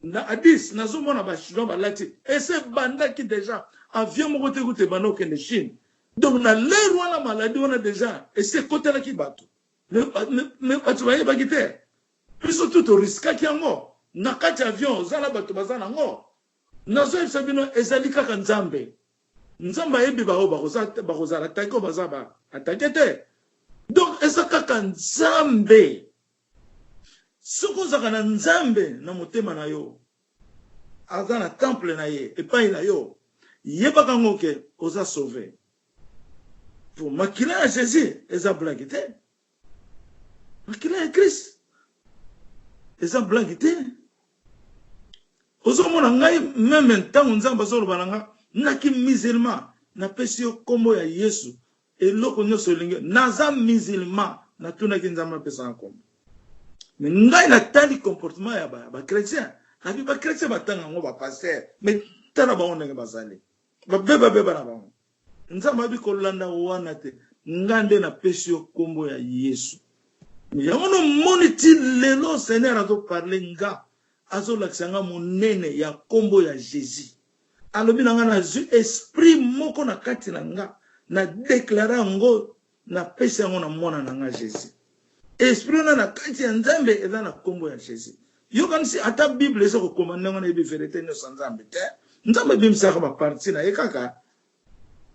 na hadis na zo mona ba chino ba lati et c'est banda qui déjà avion mo côté côté bano que de Chine donc na l'air wana maladie wana déjà et c'est côté là qui bato mais tu voyez ba gite plus surtout au risque ki yango na kati avion za la bato bazana ngo na zo sabino ezali kaka Nzambe yebi ba ko za la tako bazaba atakete. Donc, eza kaka Nzambe. Soko zaka na Nzambe na motema na yo. Aza na temple na ye, epai na yo. Yeba kango ke oza sauvé. Pour makila ya Jésus, eza blague te. Makila ya Christ, eza blague te. Ozo mona ngai même ntango Nzambe azoloba nga naki musulman na pesi yo kombo ya Yesu. Et loko nyoso linge naza musulman na tuna ki Nzambe pesa nkombo mais ngai na tali comportement ya ba chrétien abi ba chrétien batanga ngo ba pasteur mais tala ba onenge bazali ba beba na ba Nzambe abi kolanda wana te ngande na pesi yo kombo ya Yesu ya ono moniti lelo Seigneur azo parler nga azo laksanga monene ya kombo ya Jésus alobi na nga na esprit moko na kati na nga na déclarer ngo na pesa ngo na mona na Jésus esprit na kati ya Nzambe eza na kombo ya Jésus yo kanisi ata Bible eso ko komanda ngo na bi vérité no Nzambe te Nzambe bimsaka ba parti na ekaka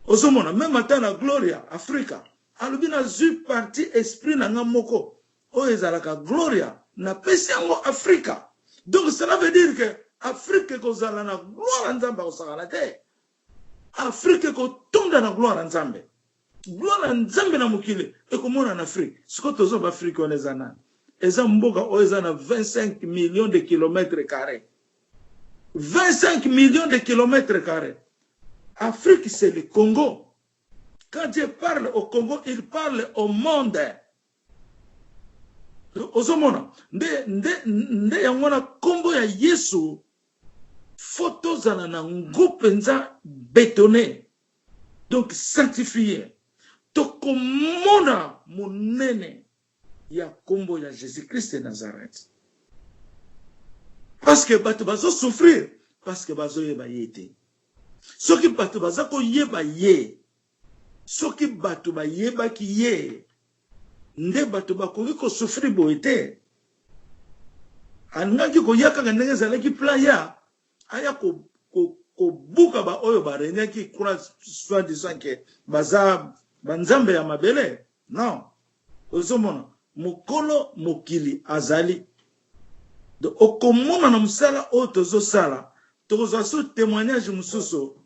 osomona même ata na Gloria Africa alobi na zu parti esprit na nga moko o ezalaka Gloria na pesa ngo Africa donc cela veut dire que Afrique ko zala na gloire Nzambe ko sakala te Afrique ko tonda na gloire Nzambe gloire à Nzambe na mokili et comment en Afrique ce que tozo ba Afrique on est ana eza mboka o eza na 25 millions de kilomètres carrés 25 millions de kilomètres carrés. Afrique c'est le Congo. Quand Dieu parle au Congo il parle au monde. Ozomona nde yangona kombo ya Yesu photo zana na ngupenza bétonné donc sanctifié tokomona monene ya kombo ya Jésus-Christ de Nazareth parce que bato bazo souffrir parce que bazo yeba yete soki bato baza ko yeba ye soki bato ba yeba ki ye nde bato bakoki ko souffrir boete anngaki ko yaka ndenge zalaki plan ya aya ko buka ba oyo ba renyaki kura soit disant que baza banzambe ya mabele non ozomona mokolo mokili azali de okomona na musala o tozo sala tozo so témoignage mususu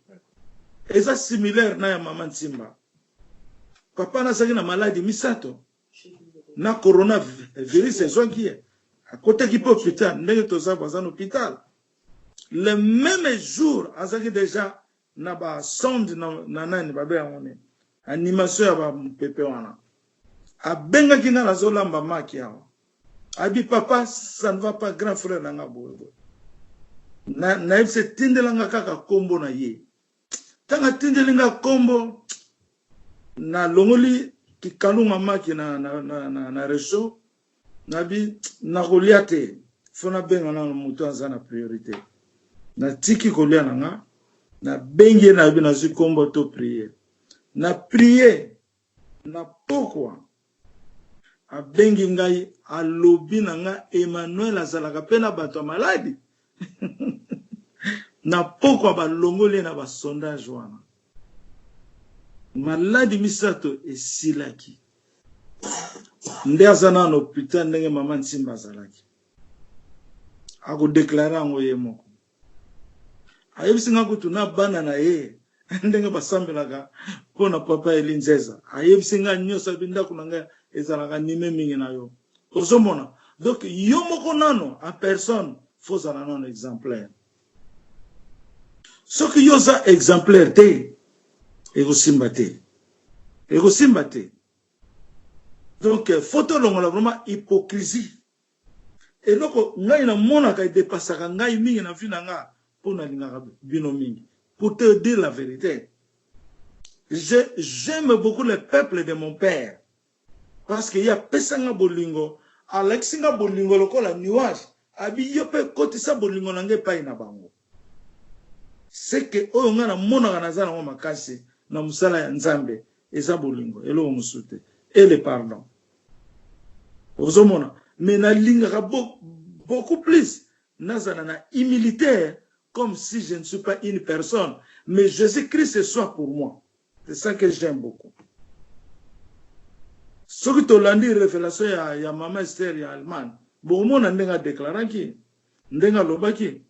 eza similaire na ya mama Ntimba papa na saki na maladie misato na coronavirus ezongi à côté qui peut hôpital ndenge toza baza na hôpital le même jour azaki déjà na ba sonde na nani babe yangone animation ya ba pepe wana abenga kina la zolamba maki yawo abi papa ça ne va pas grand frère nanga bobo na ipse tindelanga kaka kombo na ye tanga tindelinga kombo na longoli kikalunga maki na réseau nabi na goliate fona benga na muto azana priorité na tiki kolia nanga na bengi na bi na zikombo to prier na prier na pourquoi a bengi ngai a lobi nanga Emmanuel azalaka pena bato maladi na pourquoi ba longoli na ba sondage wana maladi misato esilaki nde azana na hôpital ndenge mama Ntimba azalaki ako déclarer ngo ye moko ayebisinga kutu na bana na ye ndenge basambelaka pona papa elinzeza ayebisinga nyosa bindako nanga ezalaka nime mingi na yo ozomona donc yo moko nano en personne faut zala nano exemplaire soki yo za exemplaire te ekosimba te donc photo longola vraiment hypocrisie eloko ngai na mona ka dépassaka ngai mingi na vie na nga pona lingaka bino mingi pour te dire la vérité j'aime beaucoup le peuple de mon père parce que ya pesanga bolingo alexinga bolingo lokola nuage abi yo pe kotisa bolingo nange pai na bango c'est que oyo nga na mona kana zana ngo makasi na musala ya Nzambe eza bolingo elo musute et le pardon ozomona mais na lingaka beaucoup plus nazana na humilité comme si je ne suis pas une personne mais Jésus-Christ soit pour moi c'est ça que j'aime beaucoup soki tolandi révélation ya mama Esther ya Allemagne bomona ndenga déclaraki ndenga lobaki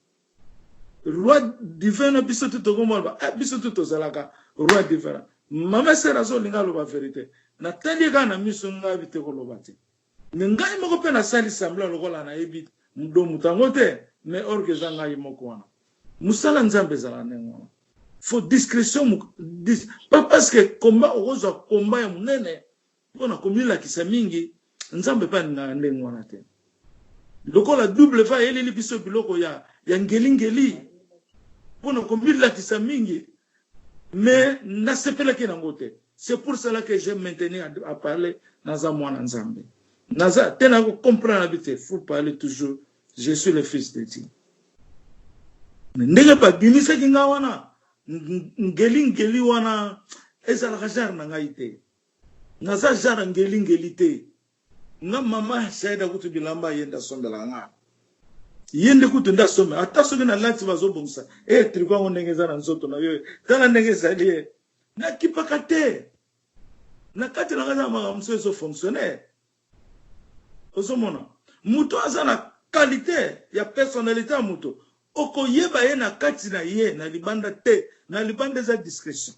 roi divin na biso tout komba biso tout ozalaka roi divin mama Esther azo linga loba vérité na tandi kana miso nga bite ko lobati ngai moko pe na sali semblant lokola na yebi ndo mutango te mais orge zanga yimoko wana musala Nzambe zala nengo faut discrétion pas parce que combat ozo combat ya munene pona komila kisa mingi Nzambe pa na ndengo wana te lokola double va eleli biso biloko ya ngeli pona komila kisa mingi mais na sepela ki nango te c'est pour cela que j'aime maintenir à parler dans un mwana Nzambe naza tena ko comprendre habité faut parler toujours je suis le fils de Dieu ndenge pa bimisa kinga wana ngeli wana ezala kajar na ngai te naza jara ngeli te nga mama shaida kutu bilamba yenda sombela nga yende kutu nda sombe ata soki na lati bazobongisa trikwango ndenge za na nzoto na yo tala ndenge zali na kipaka te na kati na ngaza makamso ezo fonctionner ozomona muto azana qualité ya personnalité ya muto okoyeba ye na kati na ye na libanda te na libanda za discrétion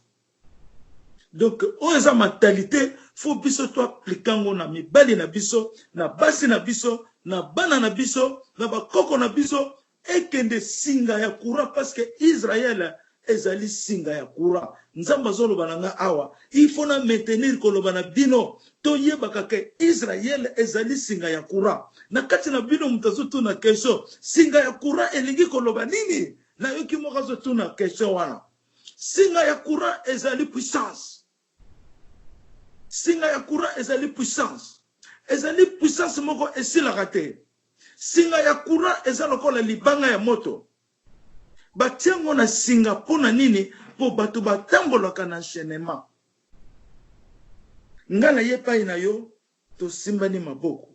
Donc, on a mentalité, faut biso to appliquer na mibali na biso, na basi na biso, na bana na biso, na bakoko na biso, ekende singa ya kura parce que Israël ezali singa ya kura. Nzamba zolo bananga awa, il faut na maintenir koloba na bino, to yebaka ke Israël ezali singa ya kura. Na kati na bino mutazutu na kesho, singa ya kura elingi koloba nini? Na yoki mokazo tu na kesho wana. Singa ya kura ezali puissance. Singa ya kura ezali puissance. Ezali puissance moko esila kate. Singa ya kura ezali lokola libanga ya moto. Batiango na singa pona nini po batu batambolaka na enchaînement. Ngala yepa ina yo to simbani maboko.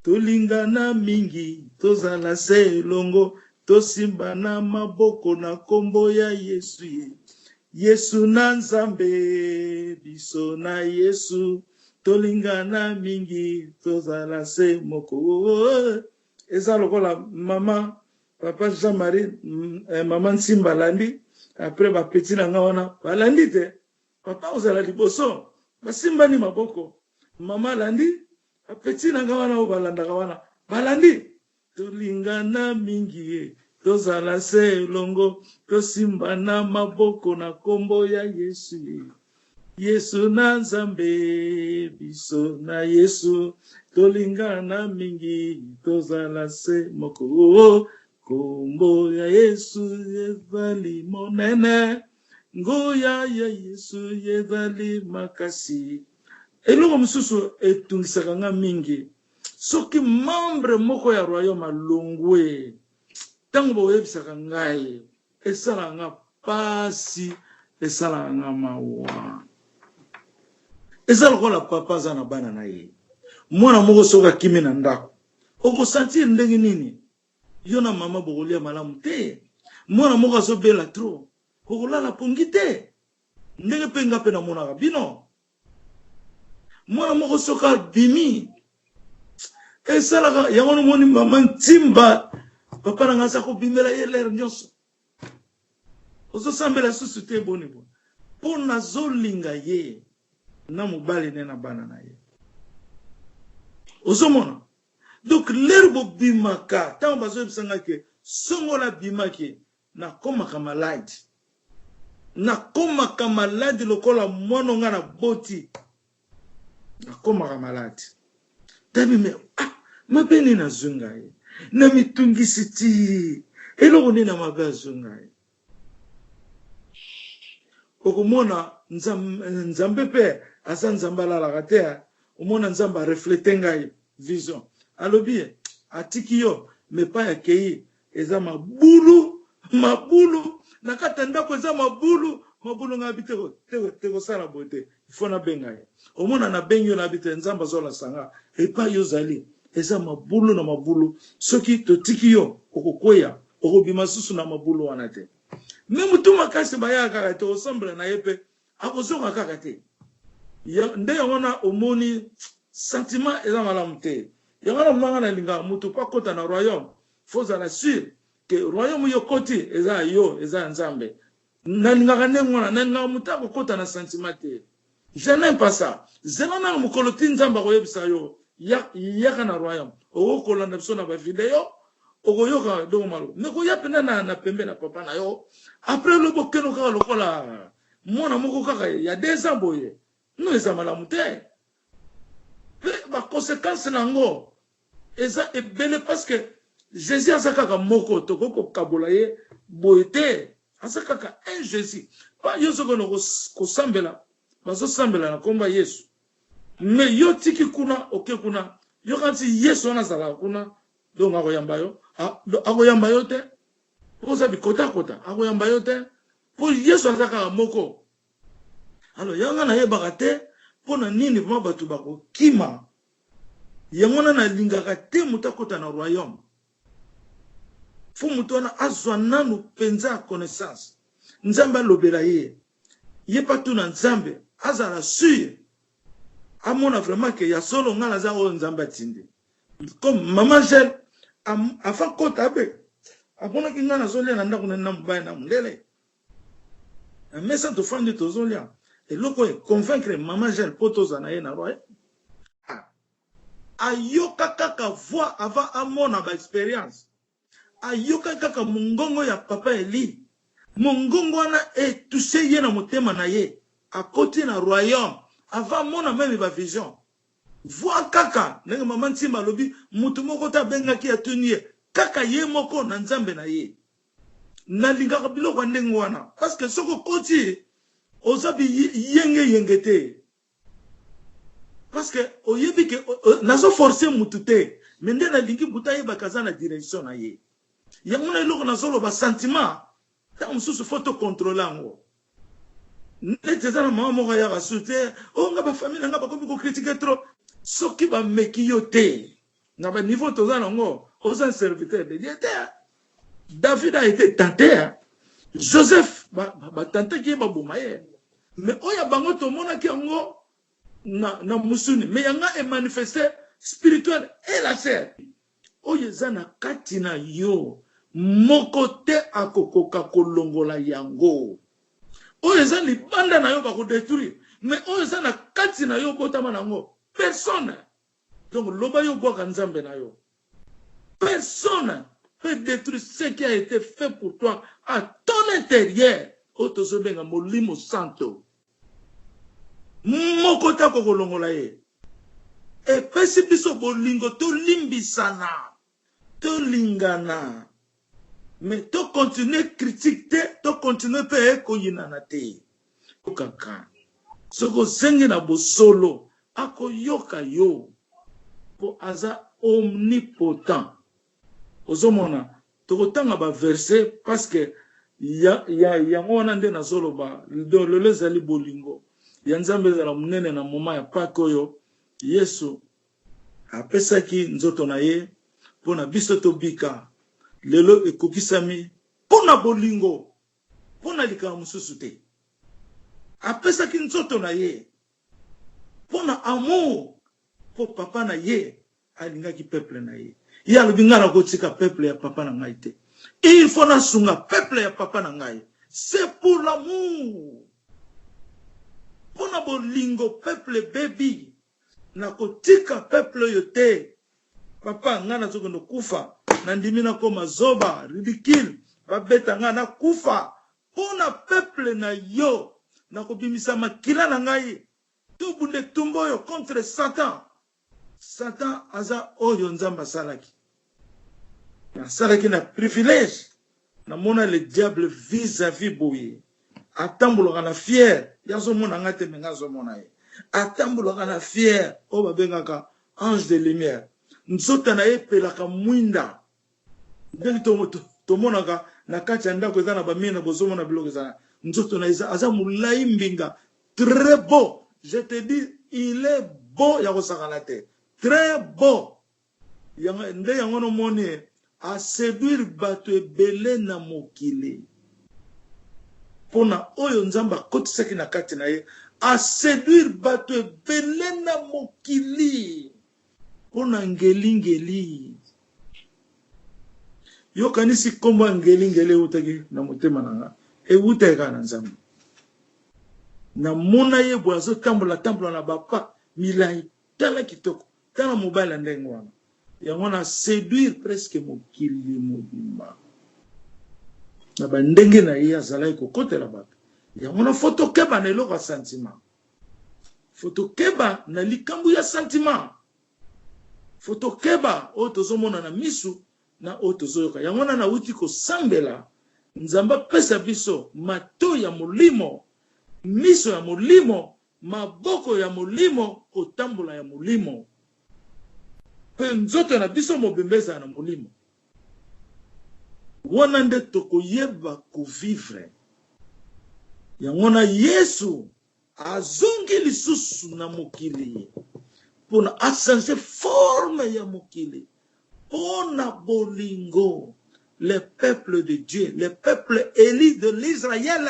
Tolingana mingi tozala se longo to simbana maboko na kombo ya Yesu ye. Yesu na Nzambe biso na Yesu tolingana mingi tozala se moko. Eza lokola mama papa Jean-Marie maman Nsimba landi après ba petit na nga wana balandi te papa ozala liboso basimba ni maboko mama landi petit na nga wana obalandaka wana balandi tolingana mingi tozala se longo tosimba na maboko na kombo ya Yesu Yesu na Nzambe biso na Yesu tolingana mingi tozala se moko kombo ya Yesu ezali monene ngoya ya Yesu ezali makasi eloko mususu etungisaka nga mingi soki membre moko ya royaume alongwe tango boyebisaka ngai esala nga pasi esala nga mawa ezala lokola papa aza na bana na ye mwana moko soki akimi na ndako okosentir ndenge nini yo na mama bokolia malamu te mwana moko azobela tro okolala pongi te ndenge mpe nga mpe namonaka bino mwana moko soki abimi esalaka yango nomoni mama Ntimba papa na nga aza kobimela ye lere nyonso ozosambela susu te boni mpo nazolinga ye na mobali ne na bana na ye ozomona donc lere bobimaka ntango bazoyebisanga ke songola bimaki nakomaka maladi lokola mwana nga na boti nakomaka maladi tabi me mabe nini azwi ngai na mitungisi ti eloko nini na mabe azwi ngai okomona nzambe mpe aza nzambe alalaka te omona nzambe areflete ngai vision alobi atiki yo mepa akei eza mabulu na kati ya ndako eza mabulu ngai abi te kosala boye te ifo nabenga ye omona nabengi yo nabi te nzambe azolasanga epai yo ozali eza mabulu na mabulu soki totiki yo okokweya okobima susu na mabulu wana te me mutu makasi bayaka kaka te osambela na ye mpe akozoka kaka te nde yango na omoni sentiment eza malamu te yango na manga na lingaka mutu mpo akota na royaume fo ozala sur ke royaume yo koti eza yo eza nzambe nalingaka ndenge wana nalingaka mutu akokota na sentiment te je n'aime pas ça zela nanga mokolo ti nzambe akoyebisa yo yaka na royaume okokolanda biso na bavideo okoyoka dongo malo me koya pena na pembe na papa na yo après lobokeno kaka lokola mwana moko kaka ya 2 ans boye no eza malamu te pe baconséquence nango eza ebele parce que Jésus aza kaka moko tokokokabola ye boye te aza kaka un Jésus pa yo sokono kosambela bazosambela na komba Yesu me yo tiki kuna oke kuna yo kanti Yesu wana azalaka kuna donc akoyamba yo te oza bikota akoyamba yo te po Yesu aza kaka moko alors yanga nayebaka te mpo na nini vraimen bato bakokima yango wana nalingaka te moto akota na royaume fo moto wana azwa nanu mpenza ya connaissance nzambe alobela ye pa tuna nzambe azala sur amona vraiment ke ya solo nga naza oyo nzambe atindi comme mama Gel afa kota abe aponaki nga nazolia na ndako na mobali na mondele mesa tofandi tozolia Et loko convaincre maman Jeanne potoza na ye na roi. Ayoka kaka voix avant amona ba expérience. Ayoka kaka mungongo ya papa Eli. Mungongo wana touché ye na motema na ye. A côté na royaume. Avant mona même ba vision. Voix kaka ndenge maman Ntimba lobi mutu moko ta bengaki atunie kaka ye moko na nzambe na ye. Na lingaka biloko ndenge wana parce que soko koti ozabi yengete. Parce que oyebi ke nazo forcer mutu te mais nde na lingi buta ye bakaza na direction na ye. Yango na eloko nazo lo ba sentiment ta mususu photo contrôler ngo. Neteza na mama moko ya rasute o nga ba famille nga ba komi ko critiquer trop soki ba meki yo te na ba niveau toza nango oza serviteur de Dieu te. David a été tenté. Joseph ba tenté ki ba bomaye. Mais oya bango to mona ki ngo na musuni mais yanga est manifesté spirituel et la chair. Oye zana katina yo moko te akokoka kolongola yango. Oye zana libanda na yo ba ko détruire mais oye zana katina yo botama nango personne. Donc loba yo boka nzambe na yo. Personne peut détruire ce qui a été fait pour toi à ton intérieur. Otozobenga molimo santo. Moko ta ko kolongola ye. E pesi biso bolingo to limbisana. To lingana. Mais to continuer critique te, to continuer pe ko yinana te. Kaka. Soko zengi na bosolo ako yoka yo. Po aza omnipotent. Ozomona tokotanga ba verset parce que ya ngona nde na zolo ba le lezali bolingo. Ya nzambe za munene na moma ya pakoyo Yesu apesaki nzoto na ye pona biso to bika lelo ekokisami pona bolingo pona lika mususu te apesaki nzoto na ye pona amour po papa na ye alingaki peuple na ye ya lubingana kotika peuple ya papa na ngai te il faut na sunga peuple ya papa na ngai c'est pour l'amour pona bolingo peuple baby na kotika peuple yote papa ngana zokondo kufa na ndimi na koma zoba ridicule babeta ngana kufa pona peuple na yo na kobimisa makila na ngai to bunde tumbo yo contre Satan. Satan aza oyo nzamba salaki na salaki na privilège na mona le diable vis-à-vis boye atambulaka na fier yazo mona ngate mengazo mona ye atambulaka na fier o babengaka ange de lumière nzota na ye pelaka mwinda ndenge tomonaka na kati ya ndako eza na bamina bozomona biloko eza nzoto na aza mulai mbinga très beau. Je te dis il est beau ya kosakana te très beau nde yango no moni a séduire bato ebele na mokili pona oyo nzamba kotisaki na kati na ye a séduire bato ebele na mokili pona ngeli yo kanisi komba ngeli utaki na motema nanga e uteka na nzamba na mona ye boazo tambola na bapa milai tala kitoko tala mobile ndenge wana yango na séduire presque mokili mobimba na bandenge na ye azalaki kokotela bato yango na foto keba na eloko ya sentiment foto keba na likambo ya sentiment foto keba oyo tozomona na misu na oyo tozoyoka yango na uti kosambela nzamba pesa biso mato ya molimo miso ya molimo maboko ya molimo kotambola ya molimo pe nzoto na biso mobembeza na molimo wana nde tokoyeba kovivre yango na Yesu azongi lisusu na mokili pona achange forme ya mokili pona bolingo le peuple de Dieu le peuple élu de l'Israël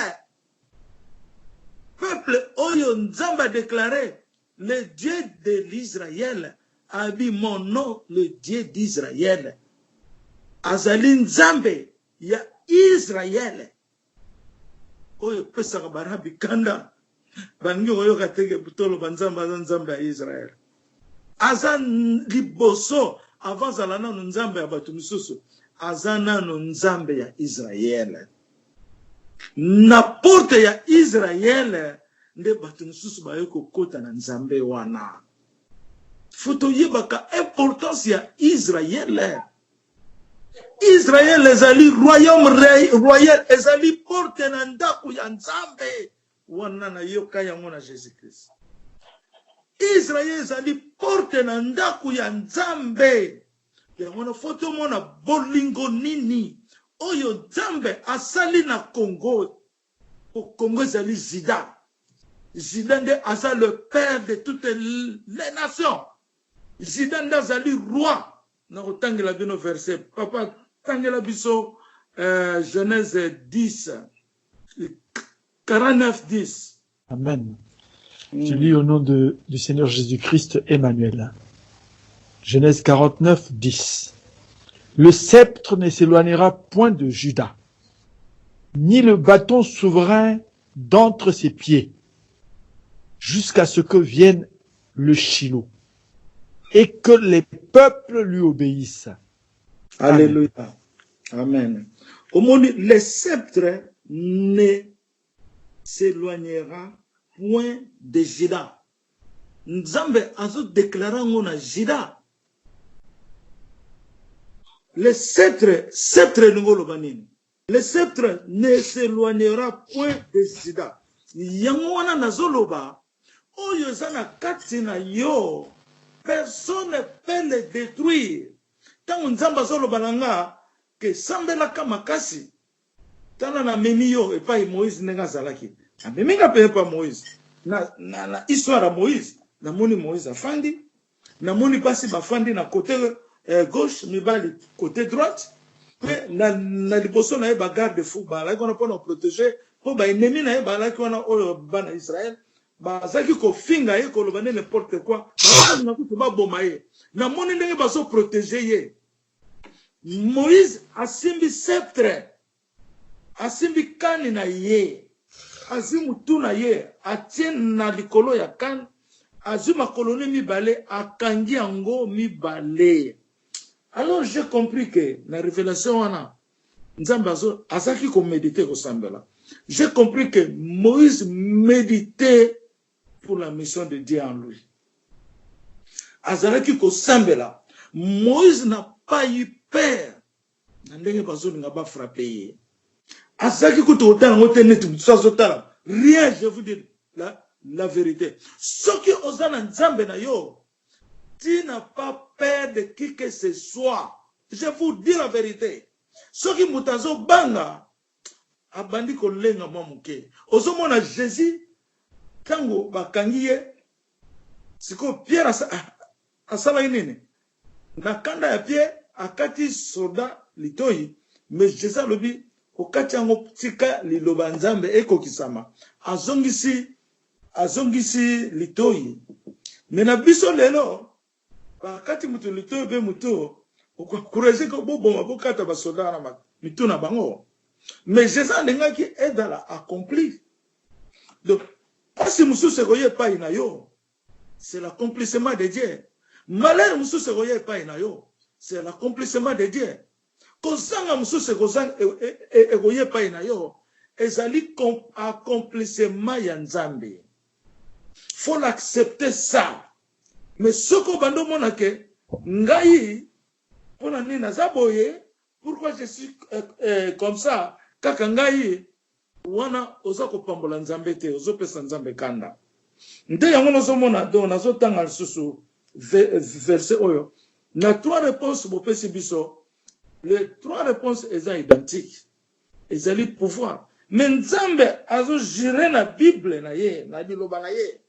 peuple oyo nzamba déclaré le Dieu de l'Israël a dit mon nom le Dieu d'Israël azali nzambe ya Israël oyo pesaka barabi kanda bangi oyoka teke tolo banzambe aza nzambe ya Israël aza liboso avant zala nano nzambe ya bato misusu aza nano nzambe ya Israël na porte ya Israël nde bato misusu bayo kokota na nzambe wana foto yebaka importance ya Israël Israël ezali royaume royal ezali porte na ndako ya nzambe wana na yoka yango na Jésus Christ Israël ezali porte na ndako ya nzambe yango na foto mona bolingo nini oyo nzambe asali na Congo Congo ezali Juda nde asa le père de toutes les nations Juda nde azali roi na kotangela bino verset papa tangela biso Genèse 10 49-10 Amen. Je lis au nom du Seigneur Jésus-Christ Emmanuel. Genèse 49, 10. Le sceptre ne s'éloignera point de Juda, ni le bâton souverain d'entre ses pieds, jusqu'à ce que vienne le Shiloh, et que les peuples lui obéissent. Alléluia. Amen. Au monde, le sceptre ne s'éloignera point de Juda. Nzambe azo déclaré ngona Juda. Le sceptre ngolo banini. Le sceptre ne s'éloignera point de Juda. Yango wana nazoloba oyo zana katina yo personne ne peut le détruire. Tango nzamba zoloba nanga ke sambelaka makasi tala na memi yo epai Moïse nenga zalaki. Ameminga pe pa Moïse. Na histoire ya Moïse, na moni Moïse afandi, na moni basi bafandi na côté gauche, mibali côté droite, na liboso na ye ba garde fou ba la kona pona protéger po ba ennemi na ye ba la kona oyo bana Israël, ba zaki ko finga ye ko lobane n'importe quoi, ba na ko ba boma ye. Na moni ndenge ba so protéger ye. Moïse asimbi sceptre, asimbi kani na ye. Azimutu na ye atie na likolo ya kan azuma kolone mibale akangi yango mibale. Alors j'ai compris que la révélation wana nzambe azaki ko méditer ko sambela. J'ai compris que Moïse méditait pour la mission de Dieu en lui. Azalaki ko sambela. Moïse n'a pas eu peur. Ndenge bazo nga ba frapper. Azaki kutotala ngote netu sazotala rien je vous dis la vérité ce qui ozana nzambe na yo tu n'as pas peur de qui que ce soit je vous dis la vérité ce qui mutazo banga abandi kolenga mamuke ozomona Jésus tango bakangi ye siko Pierre asala nini na kanda ya Pierre akati soda litoi mais Jésus lobi okati yango tika liloba nzambe ekokisama azongisi litoi mena biso lelo bakati mutu litoi be mutu okuraje ko boboma bokata basoda na mitu na bango mais Jésus alengaki edala accompli donc asi mususu koye pai na yo c'est l'accomplissement de Dieu malheur mususu koye pai na yo c'est l'accomplissement de Dieu. Kozanga mususu kozanga egoye pai na yo ezali accomplissement ya nzambe. Faut l'accepter ça. Mais soko bando mona ke ngai pona nini nazaboye pourquoi je suis comme ça kaka ngai wana oza kopambola nzambe te ozopesa nzambe kanda. Nde yango nazomona do nazotanga lisusu verset oyo na trois réponses bopesi biso. Les trois réponses sont identiques. Ils ont le pouvoir. Mais Nzambe azo juré na Bible na ye, na diloba na ye.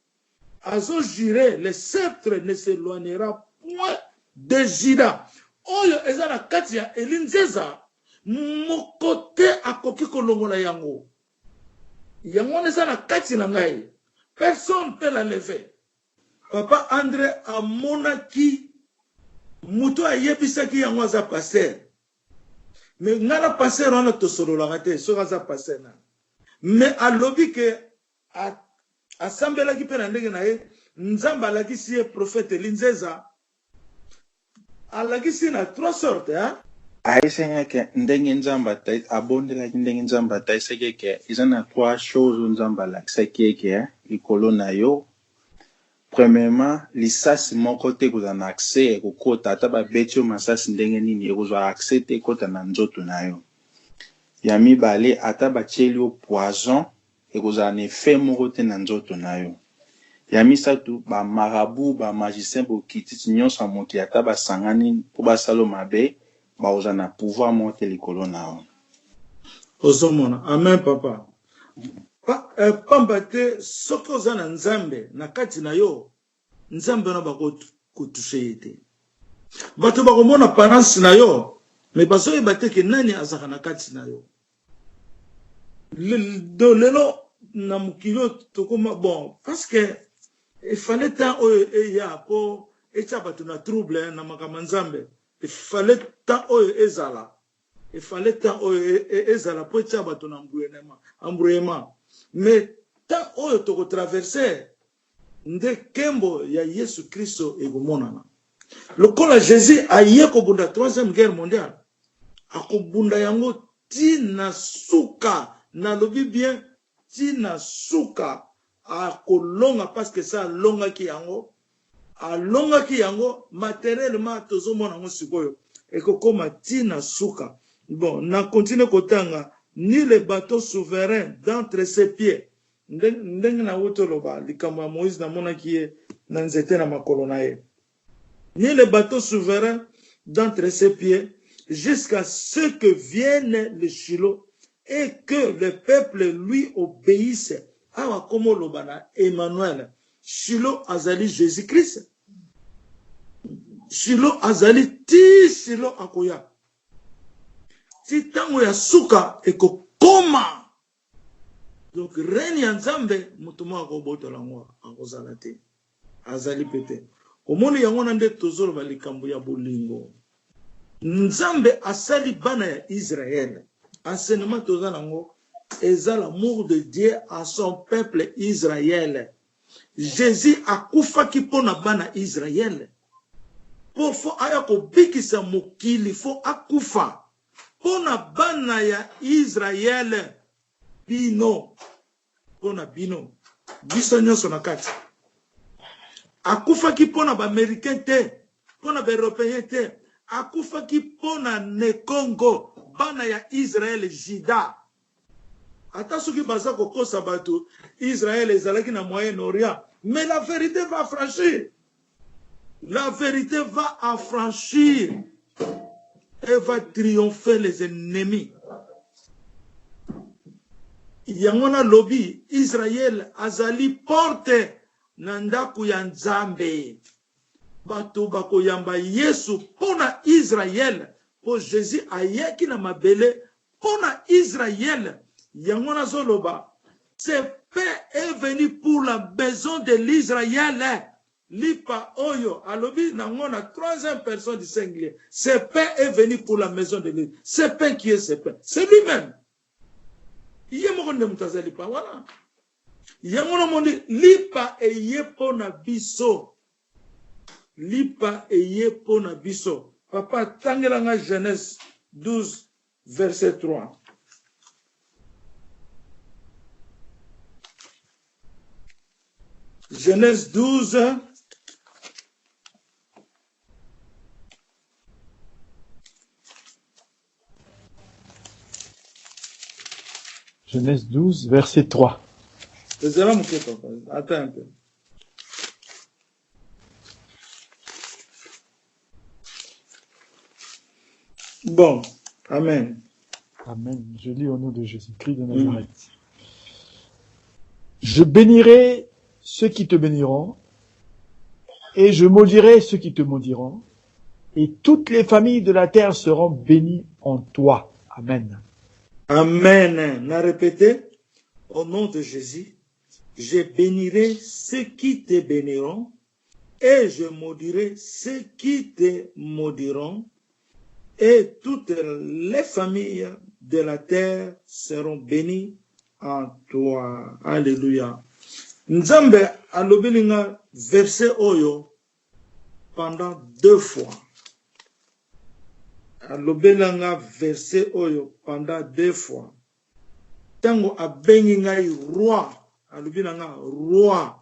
Azo juré, le sceptre ne s'éloignera point de Juda. Oyo ezana katia elinzeza mokote akoki kolongola yango. Yango ezana kati na ngai. Personne peut la lever. Papa André amonaki muto ayebisaki yango aza pasteur. Mais ngana passer on a to solo la raté so gaza passer na mais alobi que asambelaki mpe na ndenge na ye nzambe alakisi ye prophète linzeza alakisi na 3 sortes hein? ayisengeke ndenge nzambe abondelaki ndenge nzambe ataisaki ke eza na 3 choses nzambe alakisaki eke likolo na yo. Premièrement, lisasi moko te kozala na accès ekokota ata babeti yo masasi ndenge nini ekozwa accès te ekota na nzoto na yo. Ya mibale ata batieli yo poison ekozala na effet moko te na nzoto na yo. Ya misatu bamarabu bamagicien bokititi nyonso ya mokili ata basangani mpo basala mabe bakozala na pouvoir moko te likolo na yo. ozomona amen papa pamba te soki oza na nzambe na kati na yo nzambe wana bakotushe ye te bato bakomona parence na yo me bazoyeba te ke nani azaka na kati na yo lelo na mokili oyo tokoma bon parce que efale temps oyo eya mpo etia bato na trouble na makambo nzambe efale temps oyo ezala efale temps oyo ezala mpo etia bato na embrouillement mais temps oyo tokotraverse nde nkembo ya yesu kristo ekomonana lokola jésus aye kobunda 3e guerre mondiale akobunda yango tina suka nalobi bien tina suka akolonga parce que ça alongaki yango matériellement tozomona yango sikoyo ekokoma tina suka. Bon na continue kotanga ni le bateau souverain d'entre ses pieds ndenge na utoloba likambo ya Moïse na monaki ye na nzete na makolo na ye ni le bateau souverain d'entre ses pieds jusqu'à ce que vienne le Shiloh et que le peuple lui obéisse. Awa komo loba na Emmanuel Shiloh azali Jésus-Christ. Shiloh azali ti Shiloh akoya ti tango ya suka ekokoma. Donc reni ya nzambe mutu moko akobotola ngo akozala te azali pete omoni yango na nde tozoloba likambo ya bolingo nzambe asali bana ya Israël enseignement toza nango eza l'amour de Dieu à son peuple Israël. Jésus akufaki pona bana Israël po fo aya kobikisa mokili fo akufa pona bana ya Israël bino pona bino biso nyonso na kati akufaki pona ba américain te pona ba européen te akufaki pona ne Congo bana ya Israël Juda ata soki baza kokosa bato Israël ezalaki na Moyen-Orient mais la vérité va franchir, la vérité va affranchir et va triompher les ennemis. Yangona lobby Israël azali porte na ndaku ya Nzambe bato bakoyamba Yesu pona Israël po Jésus ayeki na mabele pona Israël yangona zoloba ce paix est venu pour la maison de l'Israël lipa oyo alobi nangona 3e personne du singulier ce paix est venu pour la maison de l'Israël. Ce paix qui est ce paix c'est lui-même. Yemokonde mutazali pa wala yangona mondi lipa eye pona biso lipa eye pona biso papa tangelanga Genèse 12 verset 3. Genèse 12 Genèse 12 verset 3. Attends un peu. Bon, amen. Amen. Je lis au nom de Jésus-Christ de Nazareth. Je bénirai ceux qui te béniront, et je maudirai ceux qui te maudiront, et toutes les familles de la terre seront bénies en toi. Amen. Amen. N'a répété, au nom de Jésus, je bénirai ceux qui te béniront, et je maudirai ceux qui te maudiront, et toutes les familles de la terre seront bénies en toi. Alléluia. Nzambe alobilinga verset oyo pendant 2 fois. Alobelanga verset oyo pendant 2 fois. Tango abengi ngai roi, alobinanga roi.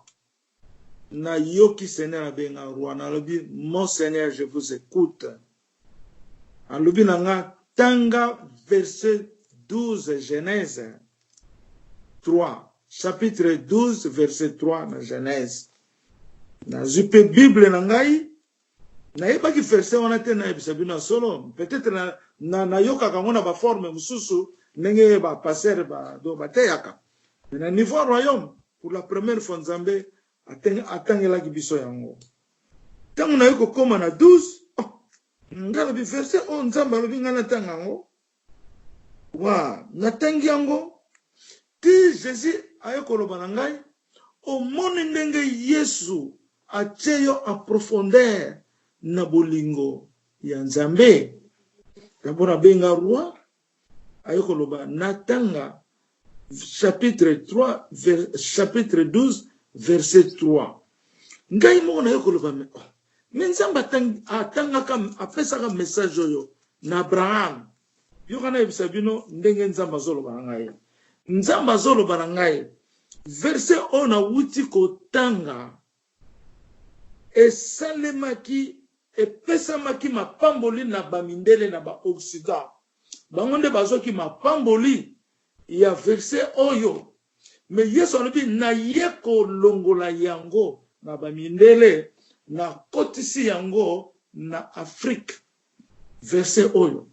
Na yoki Seigneur abenga roi, na lobi mon Seigneur je vous écoute. Alobinanga tanga verset 12 Genèse 3. Chapitre 12 verset 3 na Genèse. Na zupe Bible na ngai. Na yeba ki verset wana te na yebisa bino solo. Peut-être na yoka kangona ba forme mususu nenge ba passer ba do bateyaka. Na niveau royaume pour la première fois Nzambe atangela ki biso yango. Tango na yoko koma na 12 ngala bi verset on Nzambe alobi ngana tanga ngo. Wa natangi yango ti Jésus ayoko loba na ngai o moni ndenge Yesu acheyo a profondeur na bolingo ya Nzambe. D'abord benga roi ayoko loba natanga chapitre 3 chapitre 12 verset 3. Ngai mo na ayoko loba mais Nzambe atanga kam apesa ka message oyo na Abraham. Yo kana yebisa bino ndenge Nzambe azoloba na ngai. Nzambe azoloba na ngai verset ona wuti kotanga esalemaki epesamaki mapamboli na bamindele na ba-Occident. Bango nde bazoki mapamboli ya verset oyo. Me Yesu alobi na ye kolongola yango na bamindele na kotisi yango na Afrique. Verset oyo.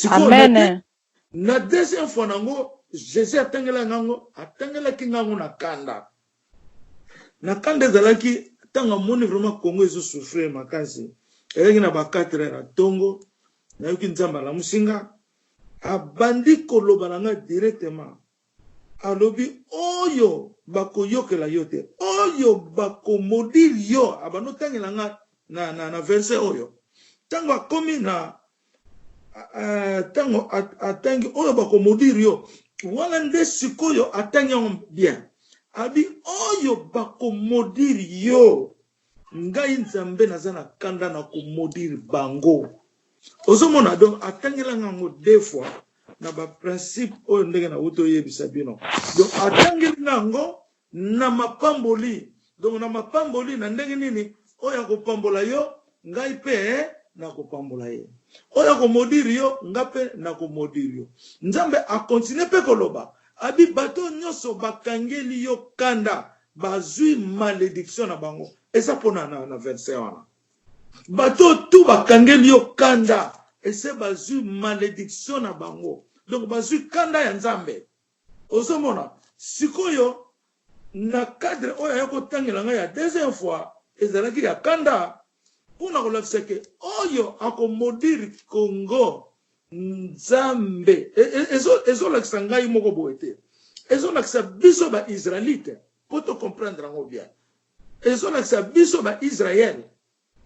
Amen. Na deuxième fois nango Jésus atangela ngango atangela kingango na kanda. Na kanda ezalaki tanga moni vraiment Congo ezo souffrir makasi. Elengi na ba 4 heures tongo na yoki Nzamba la musinga abandi koloba na nga directement. Alobi oyo bakoyokela yote. Oyo bakomodili yo abano tangela nga na verset oyo. Tango akomi na tango atangi oyo bakomodili yo. Wala nde sikoyo atangi yango bien. Abi oyo bakomodili yo. Ngai Nzambe nazana kanda na komodili bango. Ozomona donc atangela ngango 2 fois na ba principe oyo ndenge na uto yebisa bino. Donc atangela ngango na mapamboli. Donc na mapamboli na ndenge nini oyo akopambola yo ngai pe na kopambola ye. Oyo akomodiri yo ngape na komodiri yo. Nzambe a continue pe koloba. Abi bato nyoso bakangeli yo kanda bazui malédiction na bango. Esa pona na verset wana. Bato tout bakangeli yo kanda ese bazui malédiction na bango. Donc bazui kanda ya Nzambe. Ozomona sikoyo na cadre oyo yako tangela nga ya deuxième fois ezalaki ya kanda. Puna kolafisa ke oyo akomodiri Congo Nzambe ezo lakisa ngai moko boete ezo lakisa biso ba Israelite poto comprendre ngo bien ezo lakisa biso ba Israël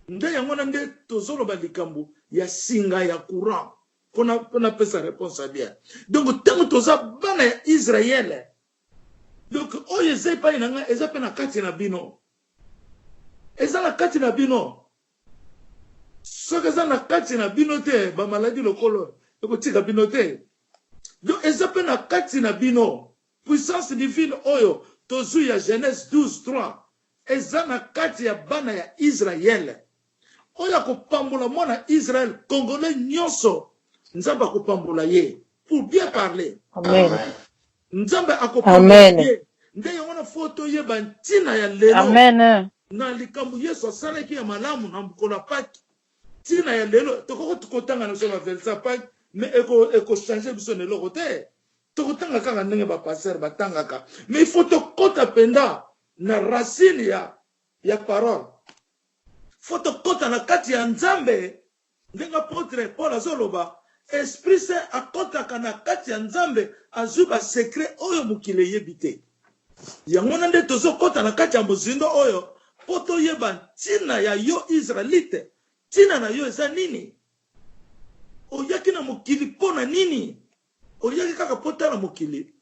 nde yango na nde tozolo ba likambo ya singa ya courant pona pesa réponse bien. Donc tango toza bana ya Israël donc oyo ezepa ina nga ezape na kati na bino eza na kati na bino. Soki eza na kati na bino te ba maladi lokolo ekotika bino te. Donc eza pe na kati na bino puissance divine oyo tozu ya Genèse 12:3 eza na kati ya bana ya Israël oyo akopambola mwana Israël congolais nyonso Nzambe akopambola ye pour bien parler. Amen. Nzambe akopambola ye nde yango na foto ye bantina ya lelo. Amen. Na likambo Yesu asalaki ya malamu na mokolo paki. Tina ya lelo toko tukotanga na soma versa pak mais eko changer biso ne lokote tokotanga kaka ndenge ba passer batangaka mais il faut tokota penda na racine ya parole faut tokota na kati ya Nzambe ndenge apôtre Paul azoloba Esprit Saint akotaka na kati ya Nzambe azuba secret oyo mukile yebite yango nde tozokota na kati ya mozindo oyo poto yeba tina ya yo Israelite. Tina na yo eza nini? Oyaki na mokili pona nini? Oyaki kaka pota na mokili.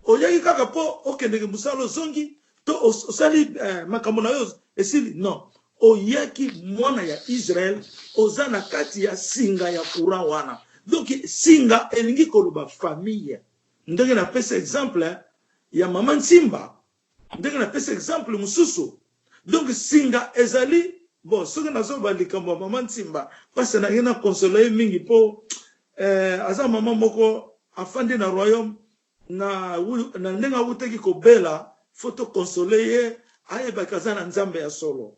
Oyaki kaka po okendeke musalo zongi. to osali makambo na yo esili non oyaki mwana ya Israël oza na kati ya singa ya courant wana. Donc singa elingi koloba famille. Ndenge na pesa exemple ya mama Nsimba, ndenge na pesa exemple mususu. Donc singa ezali bon soki nazoba likambo mama Nsimba parce na ngena consoler mingi po aza mama moko afandi na royaume na ndenge awutaki kobela photo consoler ye ayeba kaza na nzambe ya solo.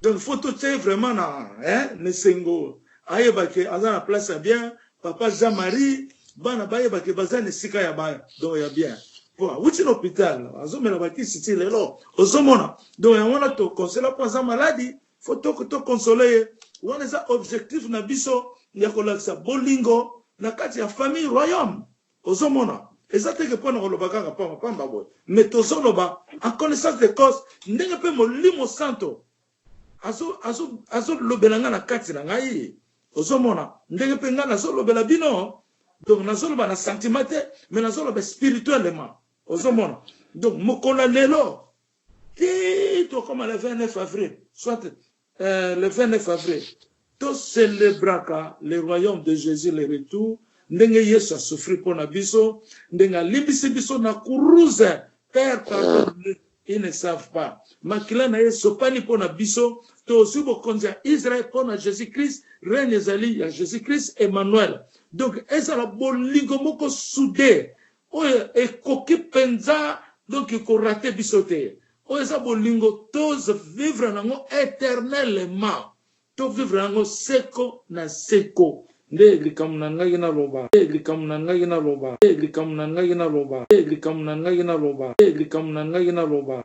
Donc photo c'est vraiment na nesengo ayeba ke aza na place ya bien papa Jean-Marie bana bayeba ke baza na sika ya baya donc ya bien. Pour wuti l'hôpital azomela bakisi ti lelo ozomona donc yango to consoler pour za maladie photo que to consoler wana za objectif na biso ya kolakisa bolingo na kati ya famille royaume ozomona ezateke pona kolobaka kapa pamba boy mais tozoloba en connaissance de cause ndenge pe molimo santo azo lobelanga na kati na ngai ozomona ndenge pe ngana zo lobela bino donc nazoloba na sentiment mais nazoloba spirituellement ozomona donc mokola lelo to comme le 29 avril soit le 29 avril to célébraka le royaume de Jésus le retour ndenge Yesu a souffert pour na biso ndenge limbisi biso na kuruze père pardon ils ne savent pas makila na Yesu pani pour na biso to subo konza Israël pour na Jésus-Christ règne ezali ya Jésus-Christ Emmanuel. Donc ezala bolingo moko soudé oyo ekoki penza donc ko rater biso te oyo eza bolingo toz vivre nango éternellement to vivre nango seko na seko. Nde likambo na ngai na loba likambo na ngai na loba likambo na ngai na loba likambo na ngai na loba likambo na ngai na loba